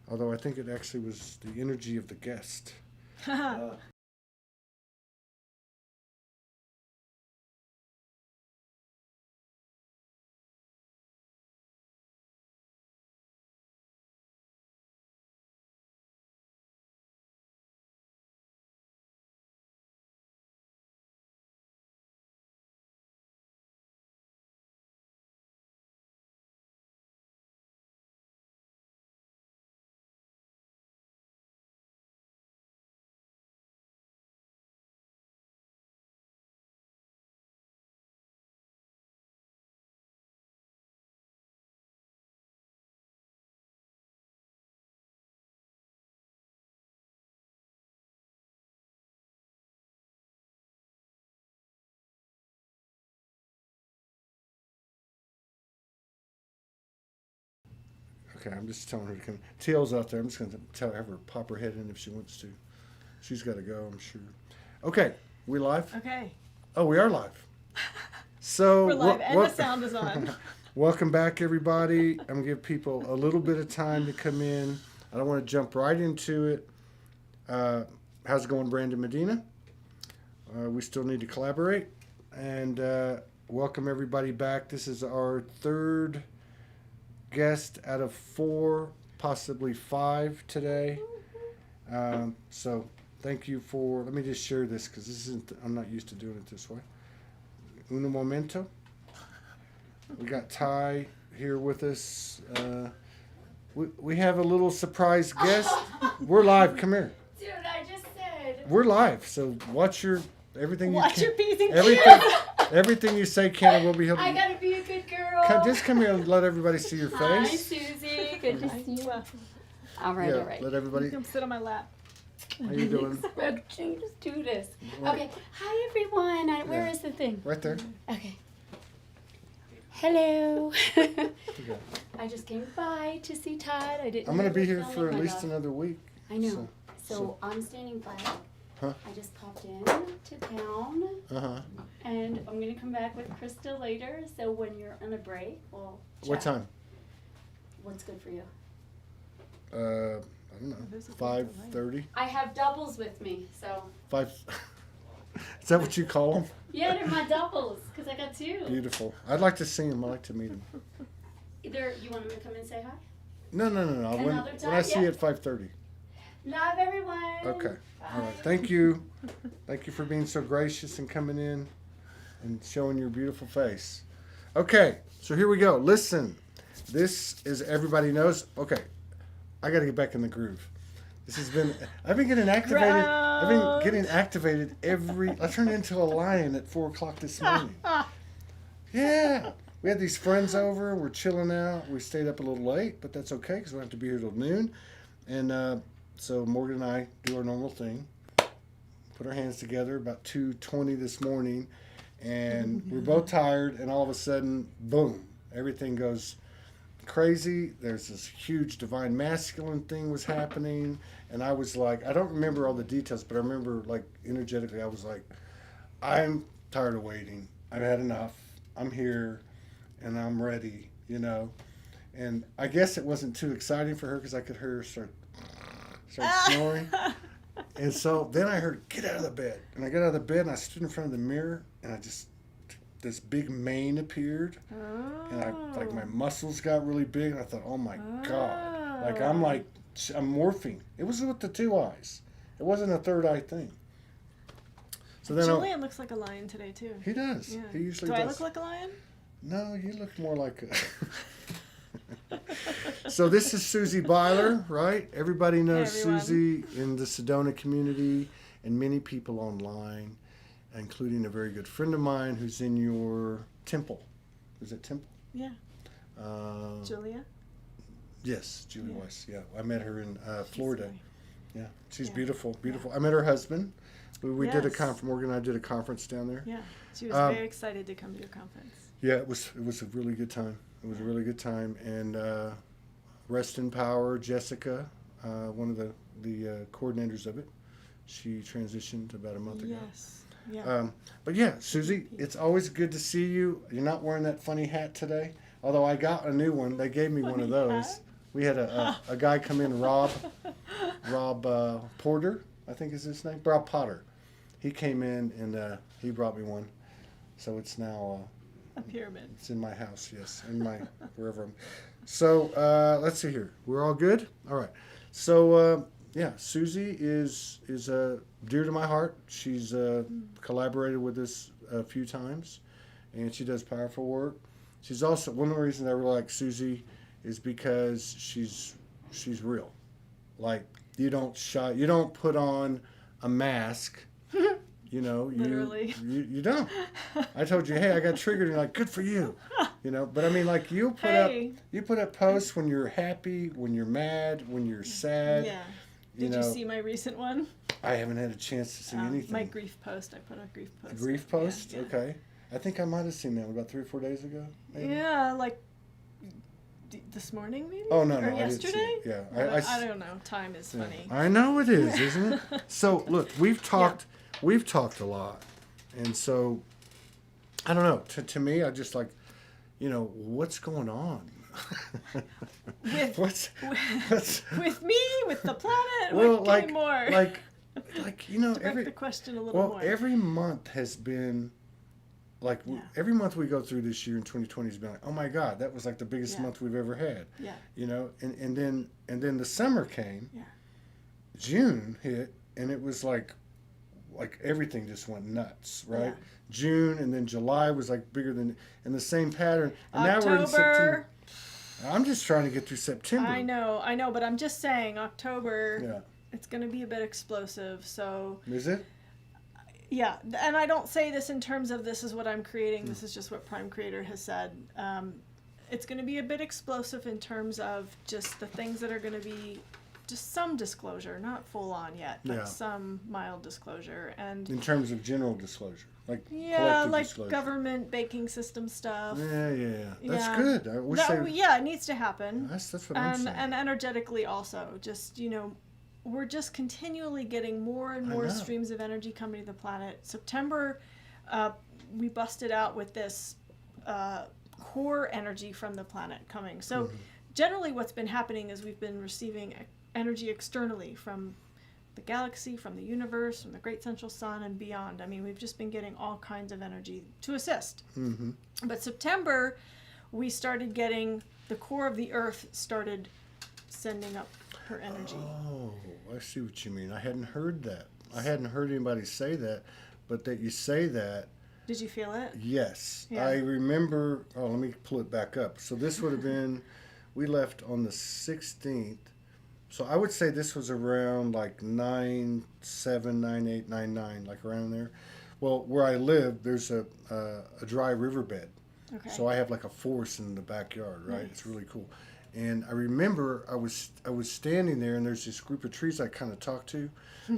Although I think it actually was the energy of the guest. Okay, I'm just telling her to come. Teal's out there. I'm just going to have her pop her head in if she wants to. She's got to go, I'm sure. Okay, we live? Okay. Oh, we are live. So We're live, and the sound is on. Welcome back, everybody. I'm going to give people a little bit of time to come in. I don't want to jump right into it. How's it going, Brandon Medina? We still need to collaborate. And welcome, everybody, back. This is our third guest out of 4, possibly 5 today. So thank you for, let me just share this because this isn't, I'm not used to doing it this way. Uno momento. We got Ty here with us. We have a little surprise guest. We're live. Come here. Dude, I just said. We're live. So watch your, everything Watch you your P's and everything, Q's. everything you say, Kenna, will be held. I gotta be a good girl. Just come here and let everybody see your Hi, face. Susie. Good to see you. Well, All right, Yeah, all right. let everybody. come sit on my lap. How you doing? Let's do this. Okay. Hi, everyone. Where Yeah. is the thing? Right there. Okay. Hello. Okay. I just came by to see Todd. I didn't. I'm gonna know be he here was for at filming least my another week. I know. so- So I'm standing by. Huh? I just popped in to town, Uh-huh. and I'm gonna come back with Krista later. So when you're on a break, we'll chat. What time? What's good for you? I don't know. There's a 5:30. I have doubles with me, so 5. Is that what you call them? yeah, they're my doubles because I got 2. Beautiful. I'd like to see them. I'd like to meet them. Either you want them to come and say hi? No. When Another I time, see you yeah. at 5:30. Love everyone. Okay. All right. Bye. Thank you. Thank you for being so gracious and coming in and showing your beautiful face. Okay. So here we go. Listen. This is everybody knows. Okay. I got to get back in the groove. This has been. I've been getting activated. I've been getting activated I turned into a lion at 4:00 this morning. Yeah. We had these friends over. We're chilling out. We stayed up a little late, but that's okay because we don't have to be here till noon. And so Morgan and I do our normal thing. Put our hands together about 2:20 this morning, and we're both tired. And all of a sudden, boom! Everything goes crazy. There's this huge divine masculine thing was happening, and I was like, I don't remember all the details, but I remember like energetically, I was like, I'm tired of waiting. I've had enough. I'm here, and I'm ready. And I guess it wasn't too exciting for her because I could hear her start snoring. And so then I heard, get out of the bed. And I got out of the bed and I stood in front of the mirror and this big mane appeared. And my muscles got really big. And I thought, oh my God. I'm morphing. It was with the 2 eyes. It wasn't a third eye thing. So then Julian looks like a lion today, too. he does. Yeah. He usually Do does. I look like a lion? No, you look more like a... So this is Susie Byler, right? Everybody knows Hey, everyone. Susie in the Sedona community and many people online, including a very good friend of mine who's in your temple. Is it temple? Yeah. Uh, Julia? yes, Julie Yeah. Weiss. Yeah, I met her in Florida. Sorry. Yeah, she's Yeah. beautiful. I met her husband. We did a Yes. conference. Morgan and I did a conference down there. Yeah. She was very excited to come to your conference. Yeah, it was a really good time. It was a really good time, and Rest in Power, Jessica, one of the coordinators of it, she transitioned about a month ago. Yes. Yeah. But yeah, Susie, it's always good to see you. You're not wearing that funny hat today, although I got a new one. They gave me one of Funny those. hat? We had a guy come in, Rob Porter, I think is his name, Rob Potter. He came in and he brought me one, so it's now A pyramid. it's in my house, yes, in my wherever I'm. So let's see here. We're all good. All right. So yeah, Susie is dear to my heart. She's collaborated with us a few times, and she does powerful work. She's also one of the reasons I really like Susie is because she's real. Like you don't put on a mask. You know, Literally. you don't. I told you, hey, I got triggered, and you're like, good for you. You know, but I mean, like you put up posts when you're happy, when you're mad, when you're sad. Yeah. You Did you know, see my recent one? I haven't had a chance to see anything. My grief post. I put a grief post. A grief post? Yeah, yeah. Okay. I think I might have seen that one about 3 or 4 days ago. Maybe? Yeah, like this morning maybe? Oh, no, Or I didn't see yesterday? it. Yeah. I don't know. Time is yeah. funny. I know it is, isn't it? So, look, we've talked a lot. And so, I don't know. To me, I just like, you know, what's going on? With me, with the planet. Well, Give me more. like you know, Direct the question a little more. every month has been like Yeah. every month we go through this year in 2020 has been like, oh my God, that was like the biggest Yeah. month we've ever had. Yeah. You know, and then the summer came. Yeah. June hit, and it was like everything just went nuts, right? Yeah. June, and then July was like bigger than, and the same pattern. And now we're in September. October. I'm just trying to get through September. I know, but I'm just saying October. Yeah. It's going to be a bit explosive, so Is it? yeah. And I don't say this in terms of this is what I'm creating. This is just what Prime Creator has said. It's going to be a bit explosive in terms of just the things that are going to be just some disclosure, not full on yet, but Yeah. some mild disclosure. And In terms of general disclosure, like yeah, collective like disclosure. government banking system stuff. Yeah. That's Yeah. good. I wish Yeah, it needs to happen. That's what I'm saying. And energetically also, just, you know, we're just continually getting more and I more know. streams of energy coming to the planet. September, we busted out with this core energy from the planet coming. So Mm-hmm. generally what's been happening is we've been receiving energy externally from the galaxy, from the universe, from the great central sun and beyond. I mean, we've just been getting all kinds of energy to assist. Mm-hmm. But September, we started getting the core of the earth started sending up her energy. Oh, I see what you mean. I hadn't heard that. I hadn't heard anybody say that, but that you say that. Did you feel it? Yes, Yeah. I remember. Oh, let me pull it back up. So this would have been, we left on the 16th. So I would say this was around like 9/7, 9/8, 9/9, like around there. Well, where I live, there's a dry riverbed. Okay. So I have like a forest in the backyard, right? Nice. It's really cool. And I remember I was standing there, and there's this group of trees I kind of talked to,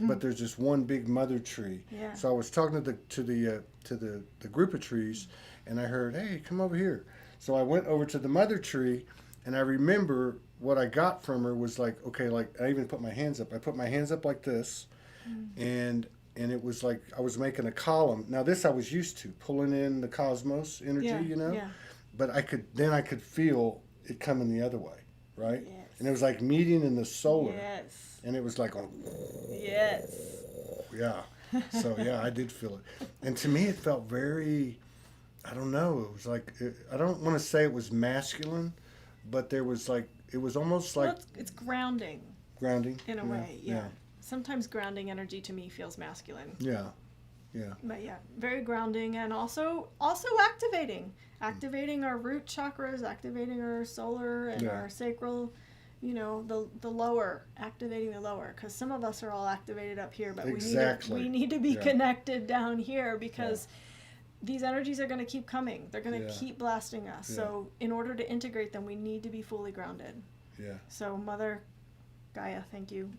but there's this one big mother tree. Yeah. So I was talking to the group of trees, and I heard, "Hey, come over here." So I went over to the mother tree, and I remember what I got from her was like, okay, like I even put my hands up. I put my hands up like this, and it was like I was making a column. Now this I was used to, pulling in the cosmos energy, Yeah, you know. yeah. But I could feel it coming the other way, right? Yes. And it was like meeting in the solar, Yes. and it was like, Yes. yeah. So yeah, I did feel it, and to me it felt very, I don't know. It was like I don't want to say it was masculine, but there was like it was almost like Well, it's grounding grounding in a yeah, way. Yeah. Sometimes grounding energy to me feels masculine. Yeah. Yeah. But yeah, very grounding and also activating our root chakras, activating our solar and Yeah. our sacral, you know, the lower, activating the lower, because some of us are all activated up here, but Exactly. we need to be Yeah. connected down here because these energies are going to keep coming. They're going to Yeah. keep blasting us. Yeah. So in order to integrate them, we need to be fully grounded. Yeah. So Mother Gaia, thank you,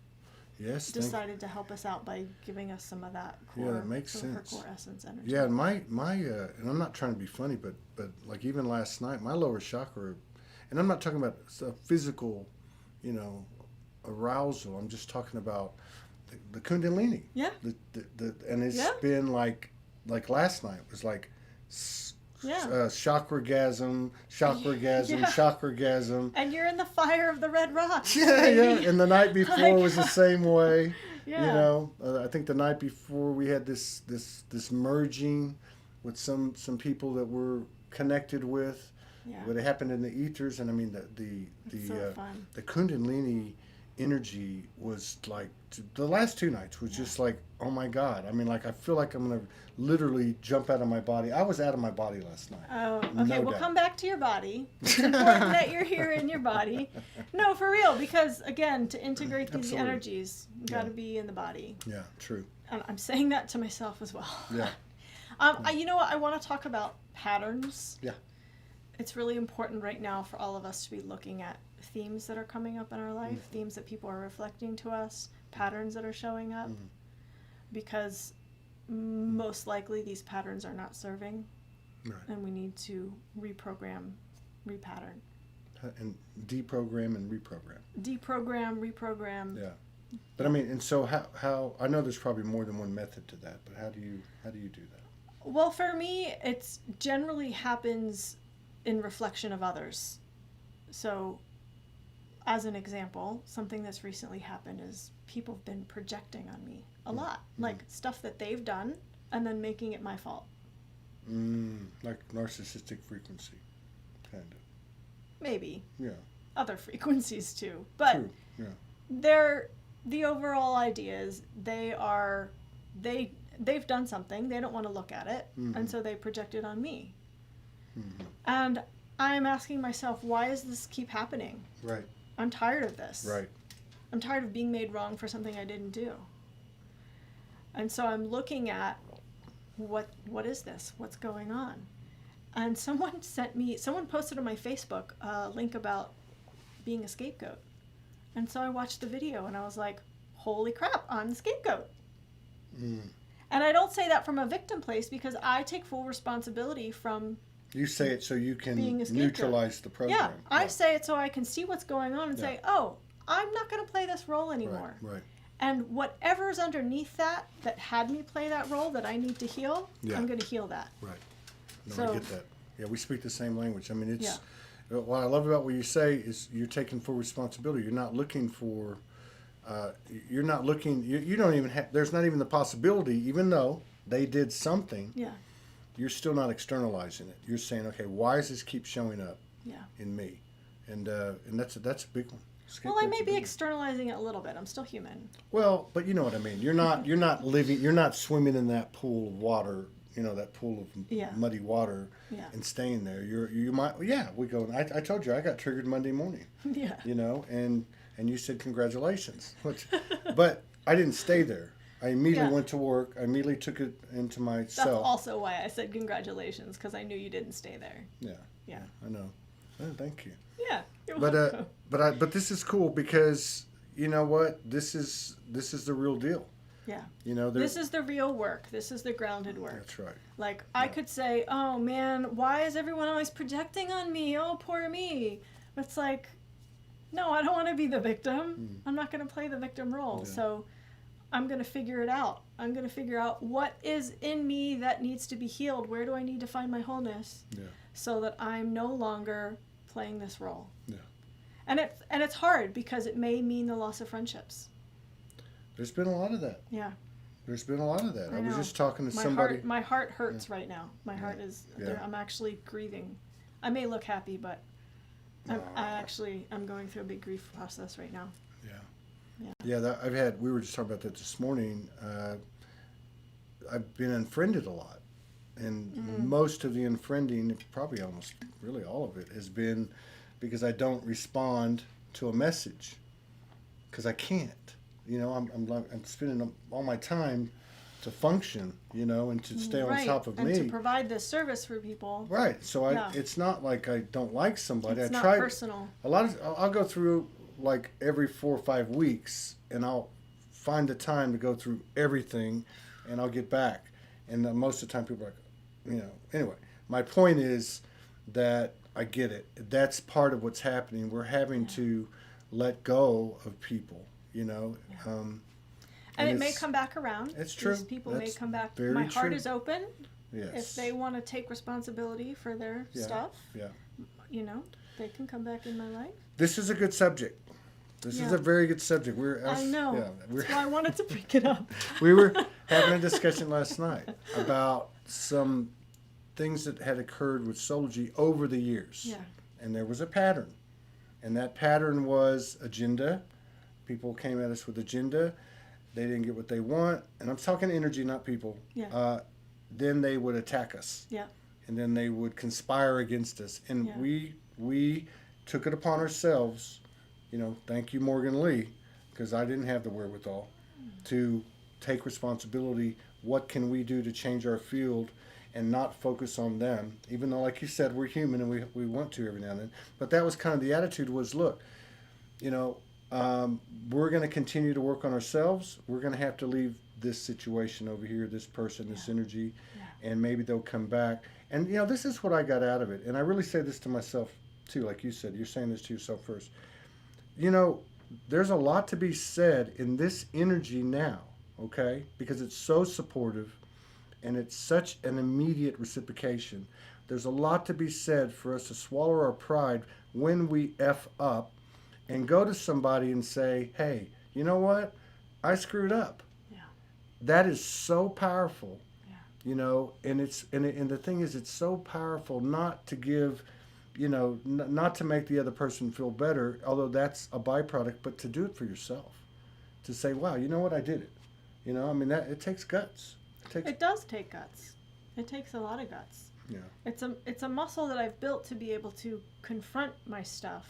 Yes. decided to help us out by giving us some of that core, Yeah, that makes some of her sense. core essence energy. Yeah, and my and I'm not trying to be funny, but like even last night, my lower chakra, and I'm not talking about a physical, you know, arousal. I'm just talking about the Kundalini. Yeah. And it's Yeah. been like last night was like Yeah. Chakragasm, chakragasm, Yeah. chakragasm. And you're in the fire of the red rocks. Yeah, yeah. baby. And the night before was the same way. Yeah. You know, I think the night before we had this merging with some people that we're connected with. Yeah. But it happened in the ethers, and I mean It's so fun. the Kundalini energy was like the last 2 nights was just like, oh my God. I mean, like I feel like I'm gonna literally jump out of my body. I was out of my body last night. Oh, okay. No We'll doubt. come back to your body. It's important that you're here in your body. No, for real, because again, to integrate these Absolutely. energies, you got to be in the body. Yeah, true. And I'm saying that to myself as well. Yeah. You know what? I want to talk about patterns. Yeah. It's really important right now for all of us to be looking at themes that are coming up in our life, themes that people are reflecting to us, patterns that are showing up, because most likely these patterns are not serving, Right. and we need to reprogram, repattern. And deprogram and reprogram. Deprogram, reprogram. Yeah. But I mean, and so how I know there's probably more than one method to that, but how do you do that? Well, for me, it's generally happens in reflection of others. So, as an example, something that's recently happened is people have been projecting on me a lot, like stuff that they've done and then making it my fault. Like narcissistic frequency, kind of. Maybe Yeah. other frequencies too, but True. Yeah. the overall idea is they've done something, they don't want to look at it, and so they project it on me. And I'm asking myself, why does this keep happening? Right. I'm tired of this. Right. I'm tired of being made wrong for something I didn't do. And so I'm looking at what is this? What's going on? And someone posted on my Facebook a link about being a scapegoat. And so I watched the video and I was like, holy crap, I'm the scapegoat. And I don't say that from a victim place because I take full responsibility from You say it so you can being a scapegoat. neutralize the program. Yeah, I say it so I can see what's going on and Yeah. say, oh, I'm not going to play this role anymore. Right. And whatever's underneath that had me play that role that I need to heal, Yeah. I'm going to heal that. Right. No, So- I get that. Yeah, we speak the same language. I mean, it's Yeah. what I love about what you say is you're taking full responsibility. You're not looking for. You're not looking. You don't even have. There's not even the possibility, even though they did something. Yeah, You're still not externalizing it. You're saying, okay, why does this keep showing up yeah. in me? And that's a big one. Well, I Scapegoat's may a be big one. externalizing it a little bit. I'm still human. Well, but you know what I mean. You're not living. You're not swimming in that pool of water. You know, that pool of Yeah. muddy water Yeah. and staying there. You might. Yeah, we go. I told you I got triggered Monday morning. Yeah. You know, and you said congratulations, but I didn't stay there. I immediately Yeah. went to work. I immediately took it into That's myself. also why I said congratulations, because I knew you didn't stay there. Yeah. Yeah. I know. Oh, thank you. Yeah. You're But welcome. but this is cool because you know what? This is the real deal. Yeah. You know, This is the real work. This is the grounded work. That's right. Like, I could say, oh man, why is everyone always projecting on me? Oh, poor me. It's like, no, I don't want to be the victim. I'm not going to play the victim role. Yeah. So I'm going to figure it out. I'm going to figure out what is in me that needs to be healed. Where do I need to find my wholeness? Yeah. So that I'm no longer playing this role. Yeah. And it's hard because it may mean the loss of friendships. There's been a lot of that. Yeah. There's been a lot of that. I was know. just talking to somebody. My heart hurts right now. My heart is. Yeah. I'm actually grieving. I may look happy, but I'm going through a big grief process right now. We were just talking about that this morning. I've been unfriended a lot, and most of the unfriending, probably almost really all of it, has been because I don't respond to a message because I can't. You know, I'm spending all my time to function, you know, and to stay on top of and me. to provide this service for people. Right. So Yeah. it's not like I don't like somebody. It's I not try personal. I'll go through like every 4 or 5 weeks, and I'll find the time to go through everything, and I'll get back. And most of the time, people are like, you know. Anyway, my point is that I get it. That's part of what's happening. We're having to let go of people, you know. And it may it's- come back around. It's true. These people may That's come back. very My heart true. is open, Yes. If they want to take responsibility for their stuff, Yeah. they can come back in my life. This is a good subject. This is Yeah. a very good subject. I know. Yeah, That's why I wanted to bring it up. we were having a discussion last night about some things that had occurred with Soulogy over the years. Yeah. And there was a pattern. And that pattern was agenda. People came at us with agenda. They didn't get what they want. And I'm talking energy, not people. Yeah. Then they would attack us. Yeah. And then they would conspire against us. And Yeah. we took it upon ourselves, thank you, Morgan Lee, because I didn't have the wherewithal to take responsibility. What can we do to change our field and not focus on them? Even though, like you said, we're human and we want to every now and then. But that was kind of the attitude was, look, we're going to continue to work on ourselves. We're going to have to leave this situation over here, this person, this energy, and maybe they'll come back. And, this is what I got out of it. And I really say this to myself, too, like you said. You're saying this to yourself first. There's a lot to be said in this energy now, okay? Because it's so supportive and it's such an immediate reciprocation. There's a lot to be said for us to swallow our pride when we F up and go to somebody and say, hey, you know what? I screwed up. Yeah. That is so powerful. Yeah. And the thing is, it's so powerful not to give, not to make the other person feel better, although that's a byproduct, but to do it for yourself. To say, wow, you know what? I did it. That it takes guts. It does take guts. It takes a lot of guts. Yeah. It's a muscle that I've built to be able to confront my stuff.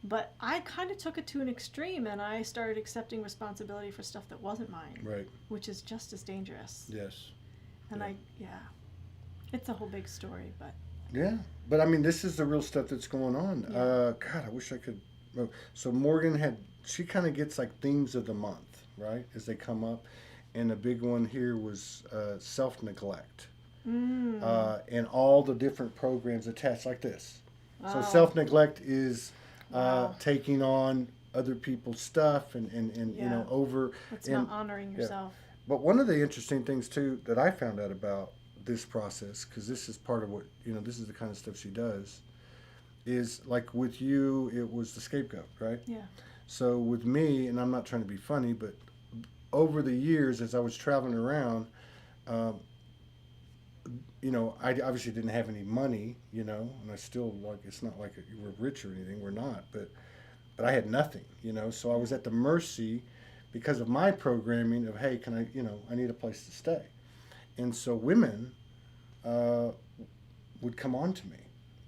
But I kind of took it to an extreme, and I started accepting responsibility for stuff that wasn't mine. Right. Which is just as dangerous. Yes. And it's a whole big story, but. Yeah, but this is the real stuff that's going on. Yeah. God, I wish I could. So Morgan she kind of gets like themes of the month, right, as they come up, and a big one here was self-neglect, and all the different programs attached like this. Wow. So self-neglect is Wow. taking on other people's stuff and over. It's not honoring yourself. But one of the interesting things too that I found out about this process, because this is part of what this is the kind of stuff she does, is like with you, it was the scapegoat, right? Yeah. So with me, and I'm not trying to be funny, but over the years as I was traveling around, I obviously didn't have any money, and I still, like, it's not like we're rich or anything, we're not, but I had nothing, so I was at the mercy because of my programming of, hey, can I need a place to stay. And so women would come on to me,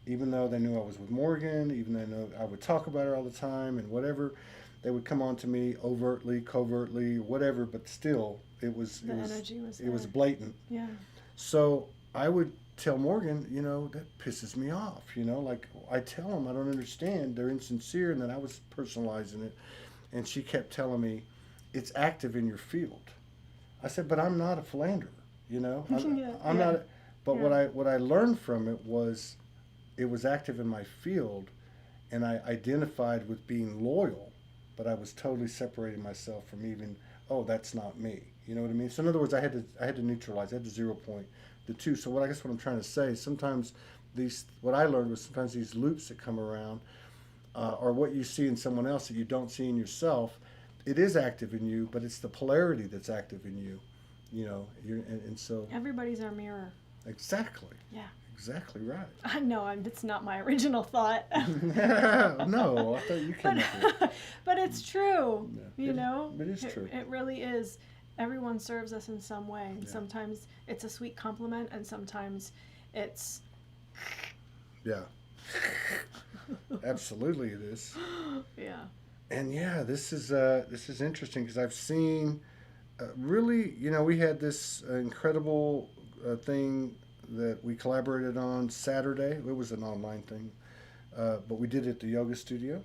even though they knew I was with Morgan, even though they know I would talk about her all the time and whatever. They would come on to me overtly, covertly, whatever, but still, Energy was there. It was blatant. Yeah. So I would tell Morgan, that pisses me off. Like I tell them I don't understand. They're insincere, and then I was personalizing it. And she kept telling me, it's active in your field. I said, but I'm not a philanderer. I'm not. But what I learned from it was active in my field, and I identified with being loyal, but I was totally separating myself from even, that's not me. You know what I mean? So in other words, I had to neutralize. I had to 0 point the two. So what I'm trying to say is sometimes what I learned was sometimes these loops that come around, or what you see in someone else that you don't see in yourself, it is active in you, but it's the polarity that's active in you. And so Everybody's our mirror. Exactly. Yeah. Exactly right. I know, it's not my original thought. No, I thought you came up with it. But it's true, Yeah. It is true. It really is. Everyone serves us in some way. And Yeah. sometimes it's a sweet compliment, and sometimes it's... Yeah. Absolutely it is. Yeah. And this is interesting because I've seen really, we had this incredible thing that we collaborated on Saturday. It was an online thing, but we did it at the yoga studio,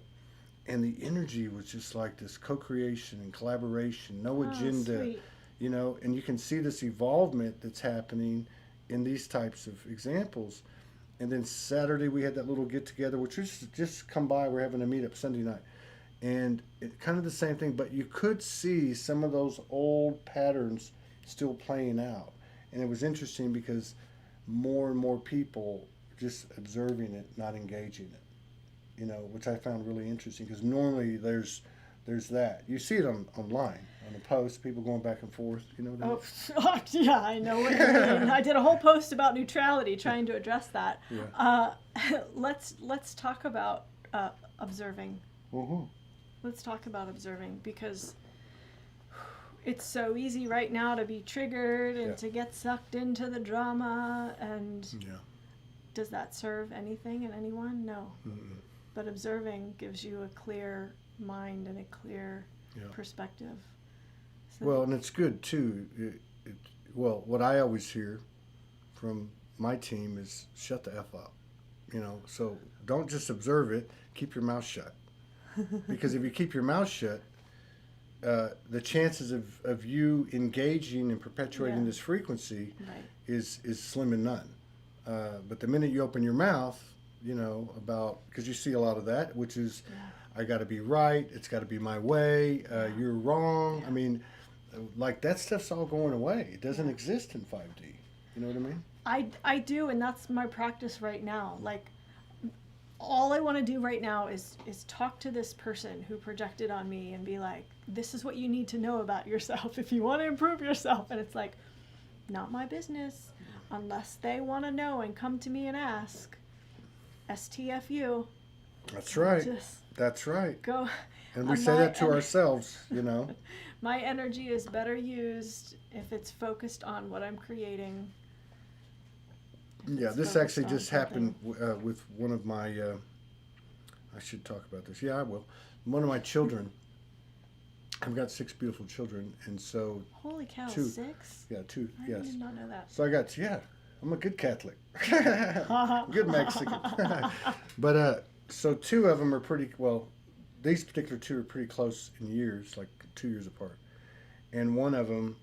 and the energy was just like this co-creation and collaboration, no agenda, Sweet. And you can see this evolvement that's happening in these types of examples. And then Saturday we had that little get together, which was just come by. We're having a meetup Sunday night, and it kind of the same thing, but you could see some of those old patterns still playing out. And it was interesting because more and more people just observing it, not engaging it, which I found really interesting because normally there's that. You see it online, on a post, people going back and forth, you know what I mean? Oh, yeah, I know what you mean. I did a whole post about neutrality trying to address that. Yeah. Let's talk about observing. Mm-hmm. Let's talk about observing because it's so easy right now to be triggered and to get sucked into the drama. And does that serve anything and anyone? No. Mm-mm. But observing gives you a clear mind and a clear perspective. So Well, and it's good too. What I always hear from my team is shut the F up. So don't just observe it, keep your mouth shut. Because if you keep your mouth shut, the chances of you engaging and perpetuating this frequency is slim and none. But the minute you open your mouth, because you see a lot of that, which is, I got to be right, it's got to be my way, you're wrong. I mean, like that stuff's all going away. It doesn't exist in 5D. You know what I mean? I do, and that's my practice right now. Like, all I want to do right now is talk to this person who projected on me and be like, this is what you need to know about yourself if you want to improve yourself. And it's like, not my business unless they want to know and come to me and ask. STFU. That's right. Just That's right. go. And we say that to ourselves, My energy is better used if it's focused on what I'm creating. Yeah, It's this focused actually on just something. happened with one of my, I should talk about this. Yeah, I will. One of my children, I've got 6 beautiful children, and so, Holy cow, 2. 6? Yeah, 2, I yes. did not know that. So I got, I'm a good Catholic. Good Mexican. But, so 2 of them are these particular 2 are pretty close in years, like 2 years apart. And one of them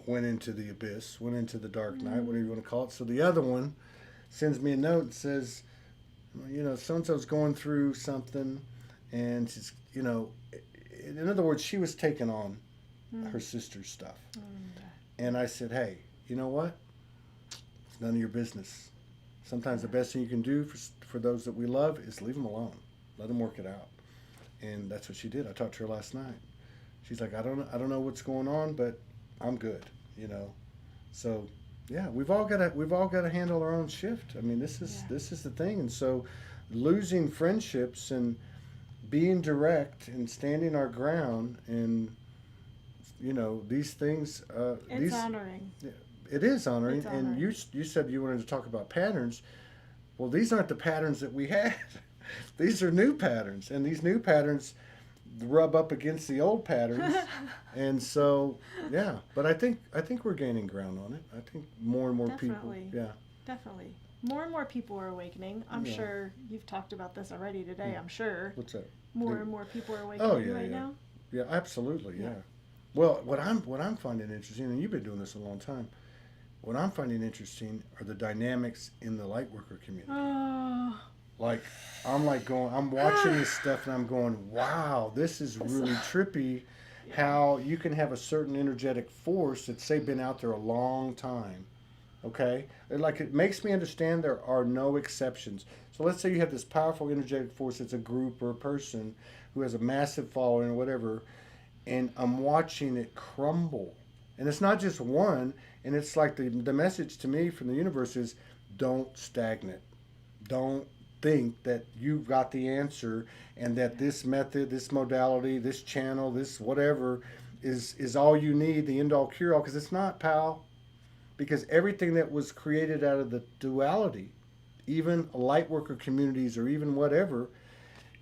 went into the abyss, went into the dark night, whatever you want to call it. So the other one sends me a note and says, so-and-so's going through something, and she's, in other words, she was taking on her sister's stuff. And I said, hey, you know what? It's none of your business. Sometimes the best thing you can do for those that we love is leave them alone. Let them work it out. And that's what she did. I talked to her last night. She's like, I don't know what's going on, but I'm good, So, yeah, we've all got to handle our own shift. I mean, this is the thing. And so, losing friendships and being direct and standing our ground and these things. It's honoring. It is honoring. It's honoring. And you said you wanted to talk about patterns. Well, these aren't the patterns that we had. These are new patterns, and these new patterns rub up against the old patterns. And so, but I think we're gaining ground on it. I think more and more Definitely. people. Definitely. More and more people are awakening. I'm sure you've talked about this already today, I'm sure. What's that? More and more people are awakening right now. Yeah, absolutely. Yeah. Well, what I'm finding interesting, and you've been doing this a long time. What I'm finding interesting are the dynamics in the light worker community. Oh. Like, I'm watching this stuff and I'm going, wow, this is really trippy. How you can have a certain energetic force that's, say, been out there a long time. Okay? It makes me understand there are no exceptions. So let's say you have this powerful energetic force that's a group or a person who has a massive following or whatever, and I'm watching it crumble. And it's not just one, and it's like the message to me from the universe is, don't stagnate. Don't think that you've got the answer and that this method, this modality, this channel, this whatever is all you need, the end all cure all, because it's not, pal. Because everything that was created out of the duality, even light worker communities or even whatever,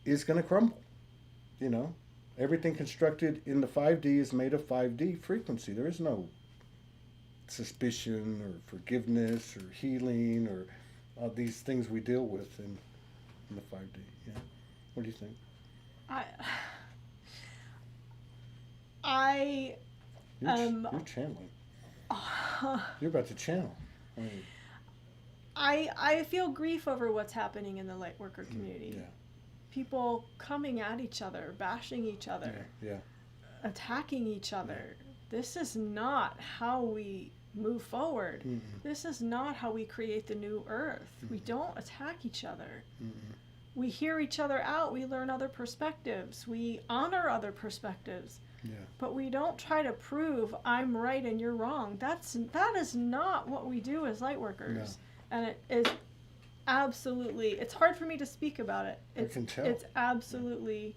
is going to crumble. Everything constructed in the 5D is made of 5D frequency. There is no suspicion or forgiveness or healing or these things we deal with in the 5D. Yeah. What do you think? You're channeling. You're about to channel. I feel grief over what's happening in the light worker community. Yeah. People coming at each other, bashing each other, Yeah. attacking each other. This is not how we move forward. Mm-mm. This is not how we create the new earth. We don't attack each other. We hear each other out. We learn other perspectives. We honor other perspectives. Yeah. But we don't try to prove I'm right and you're wrong. That is not what we do as light workers. No. And it is absolutely, it's hard for me to speak about it. I can tell. It's absolutely,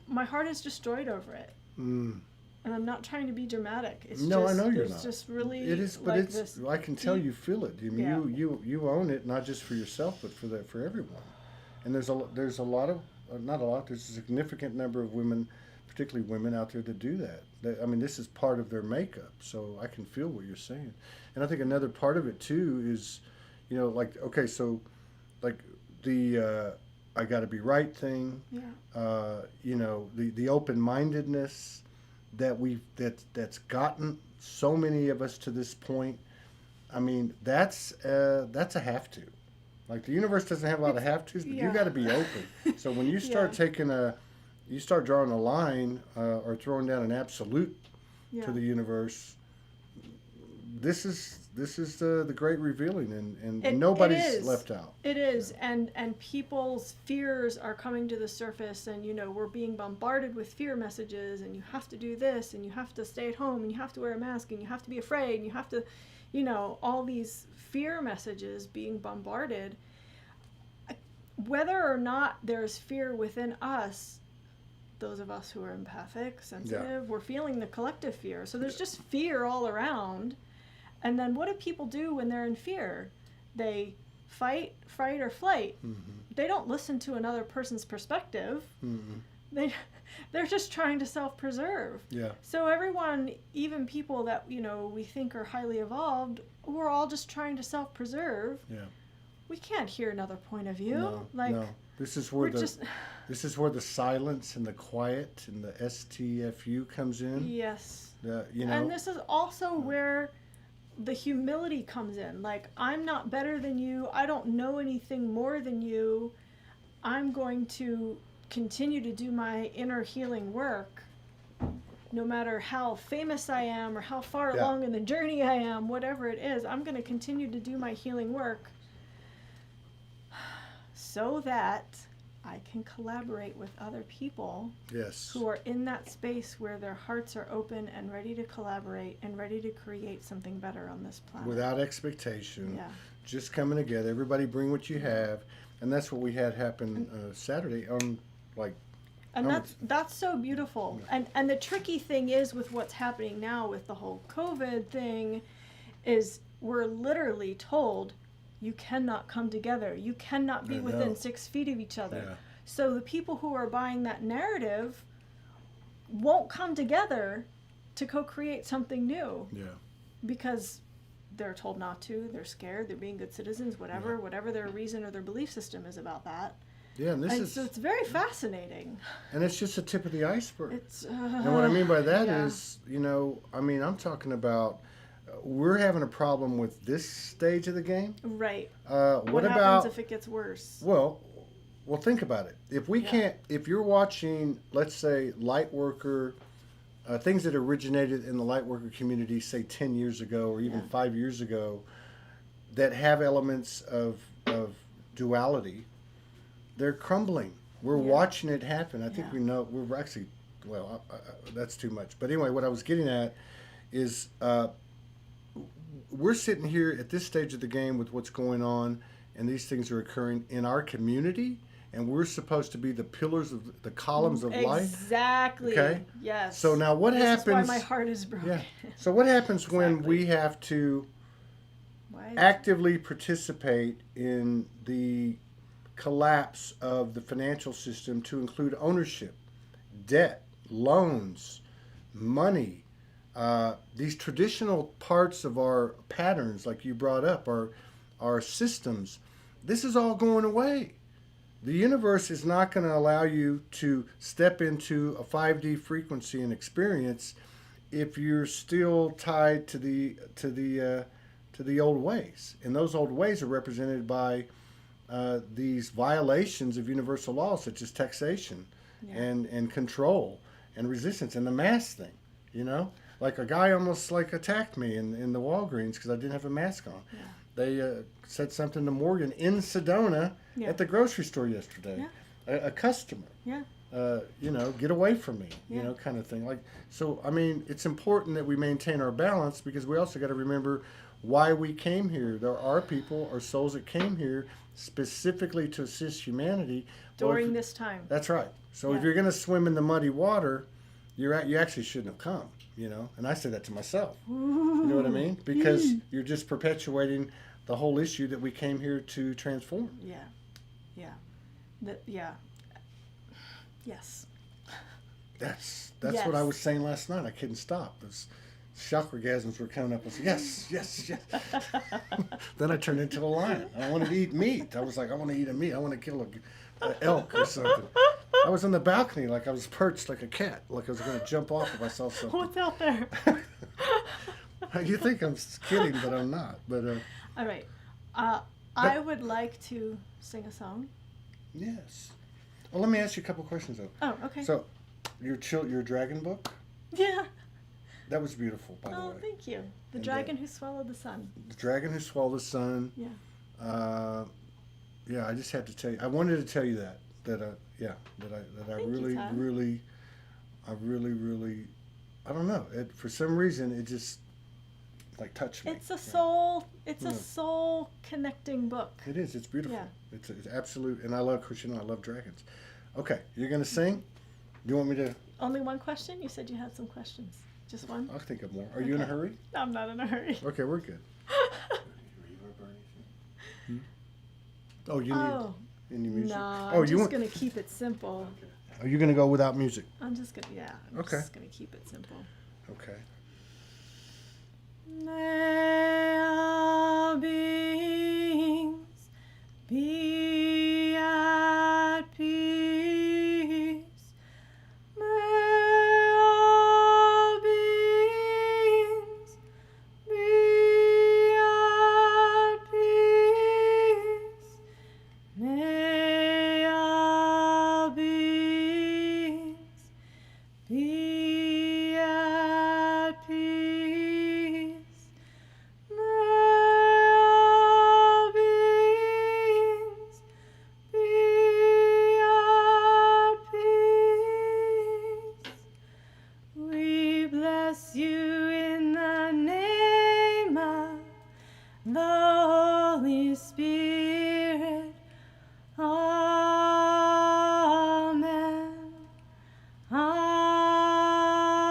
my heart is destroyed over it. And I'm not trying to be dramatic. It's no, just, I know you're it's not. just really it is, but like it's. this I can tell deep, you feel it. I mean, you own it, not just for yourself, but for everyone. And there's a lot of, not a lot. There's a significant number of women, particularly women out there that do that. I mean, this is part of their makeup. So I can feel what you're saying. And I think another part of it too is, you know, like, okay, so like the I got to be right thing. Yeah. You know, the open-mindedness that's gotten so many of us to this point. I mean, that's a have to. Like, the universe doesn't have a lot of have tos, but you got to be open. So when you start you start drawing a line or throwing down an absolute to the universe. This is the great revealing, and nobody's left out. It is, and people's fears are coming to the surface, and you know, we're being bombarded with fear messages, and you have to do this, and you have to stay at home, and you have to wear a mask, and you have to be afraid, and you have to, you know, all these fear messages being bombarded. Whether or not there's fear within us, those of us who are empathic, sensitive, we're feeling the collective fear. So there's just fear all around. And then what do people do when they're in fear? They fight, fright, or flight. They don't listen to another person's perspective. They're just trying to self-preserve. Yeah. So everyone, even people that, you know, we think are highly evolved, we're all just trying to self-preserve. Yeah. We can't hear another point of view. No. This is where this is where the silence and the quiet and the STFU comes in. Yes. You know. And this is also where the humility comes in. Like, I'm not better than you. I don't know anything more than you. I'm going to continue to do my inner healing work, no matter how famous I am or how far along in the journey I am, whatever it is. I'm going to continue to do my healing work so that I can collaborate with other people who are in that space where their hearts are open and ready to collaborate and ready to create something better on this planet. Without expectation, just coming together. Everybody bring what you have, and that's what we had happen Saturday on, like. And that's so beautiful. And the tricky thing is with what's happening now with the whole COVID thing, is we're literally told, you cannot come together. You cannot be within 6 feet of each other. Yeah. So the people who are buying that narrative won't come together to co-create something new. Yeah. Because they're told not to. They're scared. They're being good citizens. Whatever their reason or their belief system is about that. Yeah, and so it's very fascinating. And it's just the tip of the iceberg. And what I mean by that is, you know, I mean, I'm talking about. We're having a problem with this stage of the game. Right. What happens if it gets worse? Well, think about it. If we can't, if you're watching, let's say, light worker, things that originated in the light worker community, say 10 years ago or even 5 years ago, that have elements of duality, they're crumbling. We're watching it happen. I think we know, we're actually, well, that's too much. But anyway, what I was getting at is, we're sitting here at this stage of the game with what's going on, and these things are occurring in our community, and we're supposed to be the pillars of the columns of life. Exactly. Okay. Yes. So now what happens? This is why my heart is broken. Yeah. So what happens when we have to actively participate in the collapse of the financial system to include ownership, debt, loans, money? These traditional parts of our patterns, like you brought up, our systems, this is all going away. The universe is not going to allow you to step into a 5D frequency and experience if you're still tied to the old ways. And those old ways are represented by these violations of universal laws, such as taxation and control and resistance and the mass thing, you know? Like a guy almost like attacked me in the Walgreens because I didn't have a mask on. Yeah. They said something to Morgan in Sedona Yeah. at the grocery store yesterday. Yeah. A customer. Yeah. Get away from me, Yeah. kind of thing. Like, so, I mean, it's important that we maintain our balance because we also got to remember why we came here. There are people or souls that came here specifically to assist humanity. During this time. That's right. So if Yeah. you're going to swim in the muddy water, you actually shouldn't have come, And I say that to myself. You know what I mean? Because you're just perpetuating the whole issue that we came here to transform. Yeah. Yeah. Yeah. Yes. That's Yes. what I was saying last night. I couldn't stop. Those shock orgasms were coming up. I said, yes, yes, yes. Then I turned into a lion. I wanted to eat meat. I was like, I want to eat a meat. I want to kill an elk or something. I was on the balcony like I was perched like a cat, like I was going to jump off if I saw something. What's out there? You think I'm kidding, but I'm not. But All right. I would like to sing a song. yes. Well, let me ask you a couple questions though. Oh, okay. So, your dragon book, Yeah. that was beautiful, by the Oh, way. thank you. The And, Dragon Who Swallowed the Sun. The Dragon Who Swallowed the Sun. Yeah. Yeah, I just had to tell you. I wanted to tell you that I Thank you, really, Todd. really, I don't know. For some reason, it just like touched me. It's a soul. It's Yeah. a soul connecting book. It is. It's beautiful. Yeah. It's absolute. And I love Christian. I love dragons. Okay, you're gonna sing. Do you want me to? Only one question? You said you had some questions. Just one? I'll think of more. Are you in a Okay. hurry? I'm not in a hurry. Okay, we're good. Oh, you Oh, need any music? no. Oh, I'm you just want? going to keep it simple. Are you gonna go without music? I'm just going to, yeah. I'm Okay. just going to keep it simple. Okay. May all beings be at peace. May all beings be at peace. May all beings be at peace. May all beings be at peace. We bless you in the name of the Holy Spirit. Amen.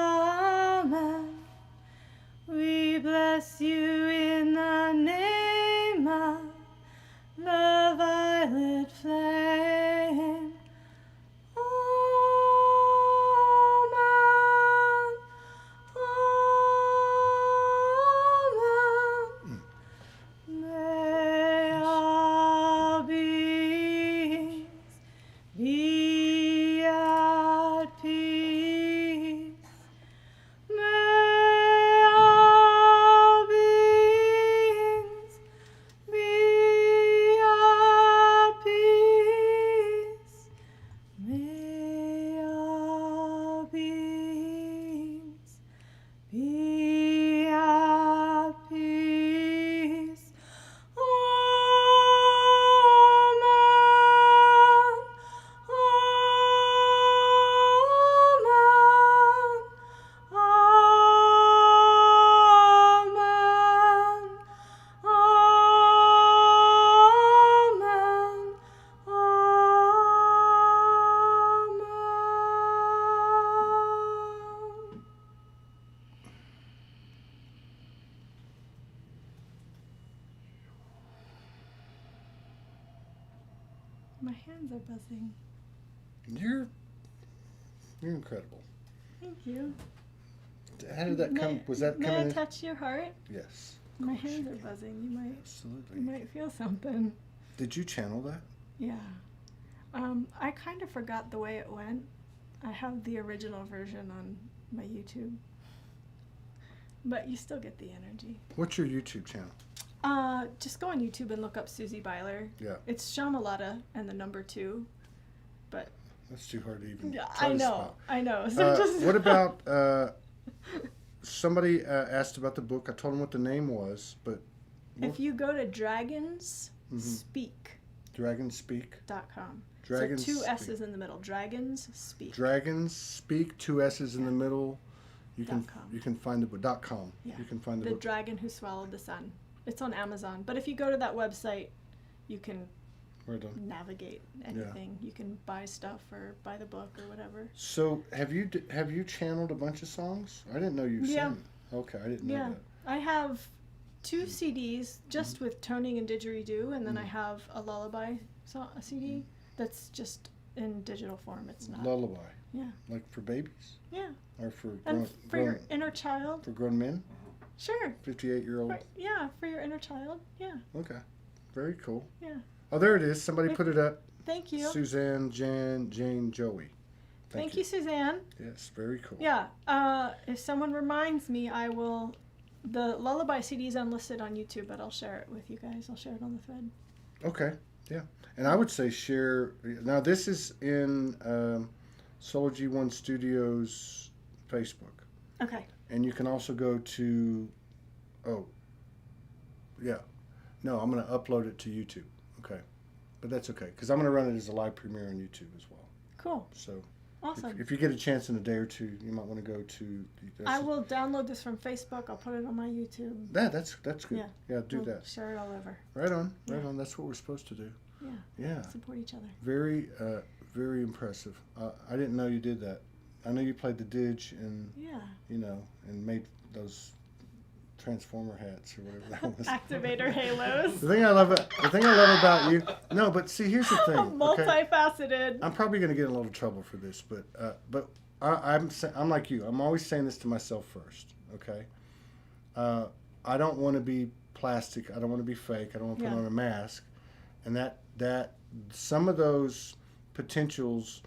Amen. We bless you in the name of the violet flame. Amen. Amen. May all beings be at peace. May all beings be at peace. May all beings be at peace. Amen. Amen. Amen. Amen. My hands are buzzing. You're incredible. Thank you. How did that come? Was that May coming I in? touch your heart? Yes. My hands are buzzing. You Absolutely. might feel something. Did you channel that? Yeah. I kind of forgot the way it went. I have the original version on my YouTube. But you still get the energy. What's your YouTube channel? Just go on YouTube and look up Susie Byler. Yeah. It's Shamalata and the number 2. But That's too hard to even. yeah, try I to know. spell. I know. So just What about somebody asked about the book. I told them what the name was, but If you go to dragonspeak.com. Dragons Speak. Dragons So two Speak. S's in the middle. Dragons Speak. Dragons Speak, 2 S's in the middle. You can .com. you can find the book. .com. Yeah. You can find the The book. Dragon Who Swallowed the Sun. It's on Amazon. But if you go to that website, you can Right on. navigate anything. You can buy stuff or buy the book or whatever. So have you channeled a bunch of songs? I didn't know you Yeah. sang. Okay, I didn't know Yeah. that. I have 2 CDs just with toning and didgeridoo, and then I have a lullaby a CD that's just in digital form. It's not. Lullaby. Yeah. Like for babies Yeah. or for And for your inner child. for grown men, Sure. 58-year-old. Yeah, for your inner child. Yeah. Okay, very cool. Yeah. Oh, there it is. Somebody put it up. Thank you. Suzanne, Jane, Joey. Thank you, Suzanne. Yes, very cool. Yeah. If someone reminds me, I will. The lullaby CD is unlisted on YouTube, but I'll share it with you guys. I'll share it on the thread. Okay, yeah. And I would say share. Now, this is in Soulogy One Studios Facebook. Okay. And you can also go to, no, I'm going to upload it to YouTube. Okay. But that's okay, because I'm going to run it as a live premiere on YouTube as well. Cool. So Awesome. if you get a chance in a day or two, you might want to go to. I will download this from Facebook. I'll put it on my YouTube. That's good. Yeah. Yeah, do We'll that. Share it all over. Right on. Yeah. That's what we're supposed to do. Yeah. Yeah. Support each other. Very, very impressive. I didn't know you did that. I know you played the didge and Yeah. and made those transformer hats or whatever that was. Activator halos. The thing I love about you. No, but see, here's the thing. Okay? Multifaceted. I'm probably going to get in a little trouble for this, but I'm like you. I'm always saying this to myself first. Okay. I don't want to be plastic. I don't want to be fake. I don't want to put Yeah. on a mask, and that some of those potentials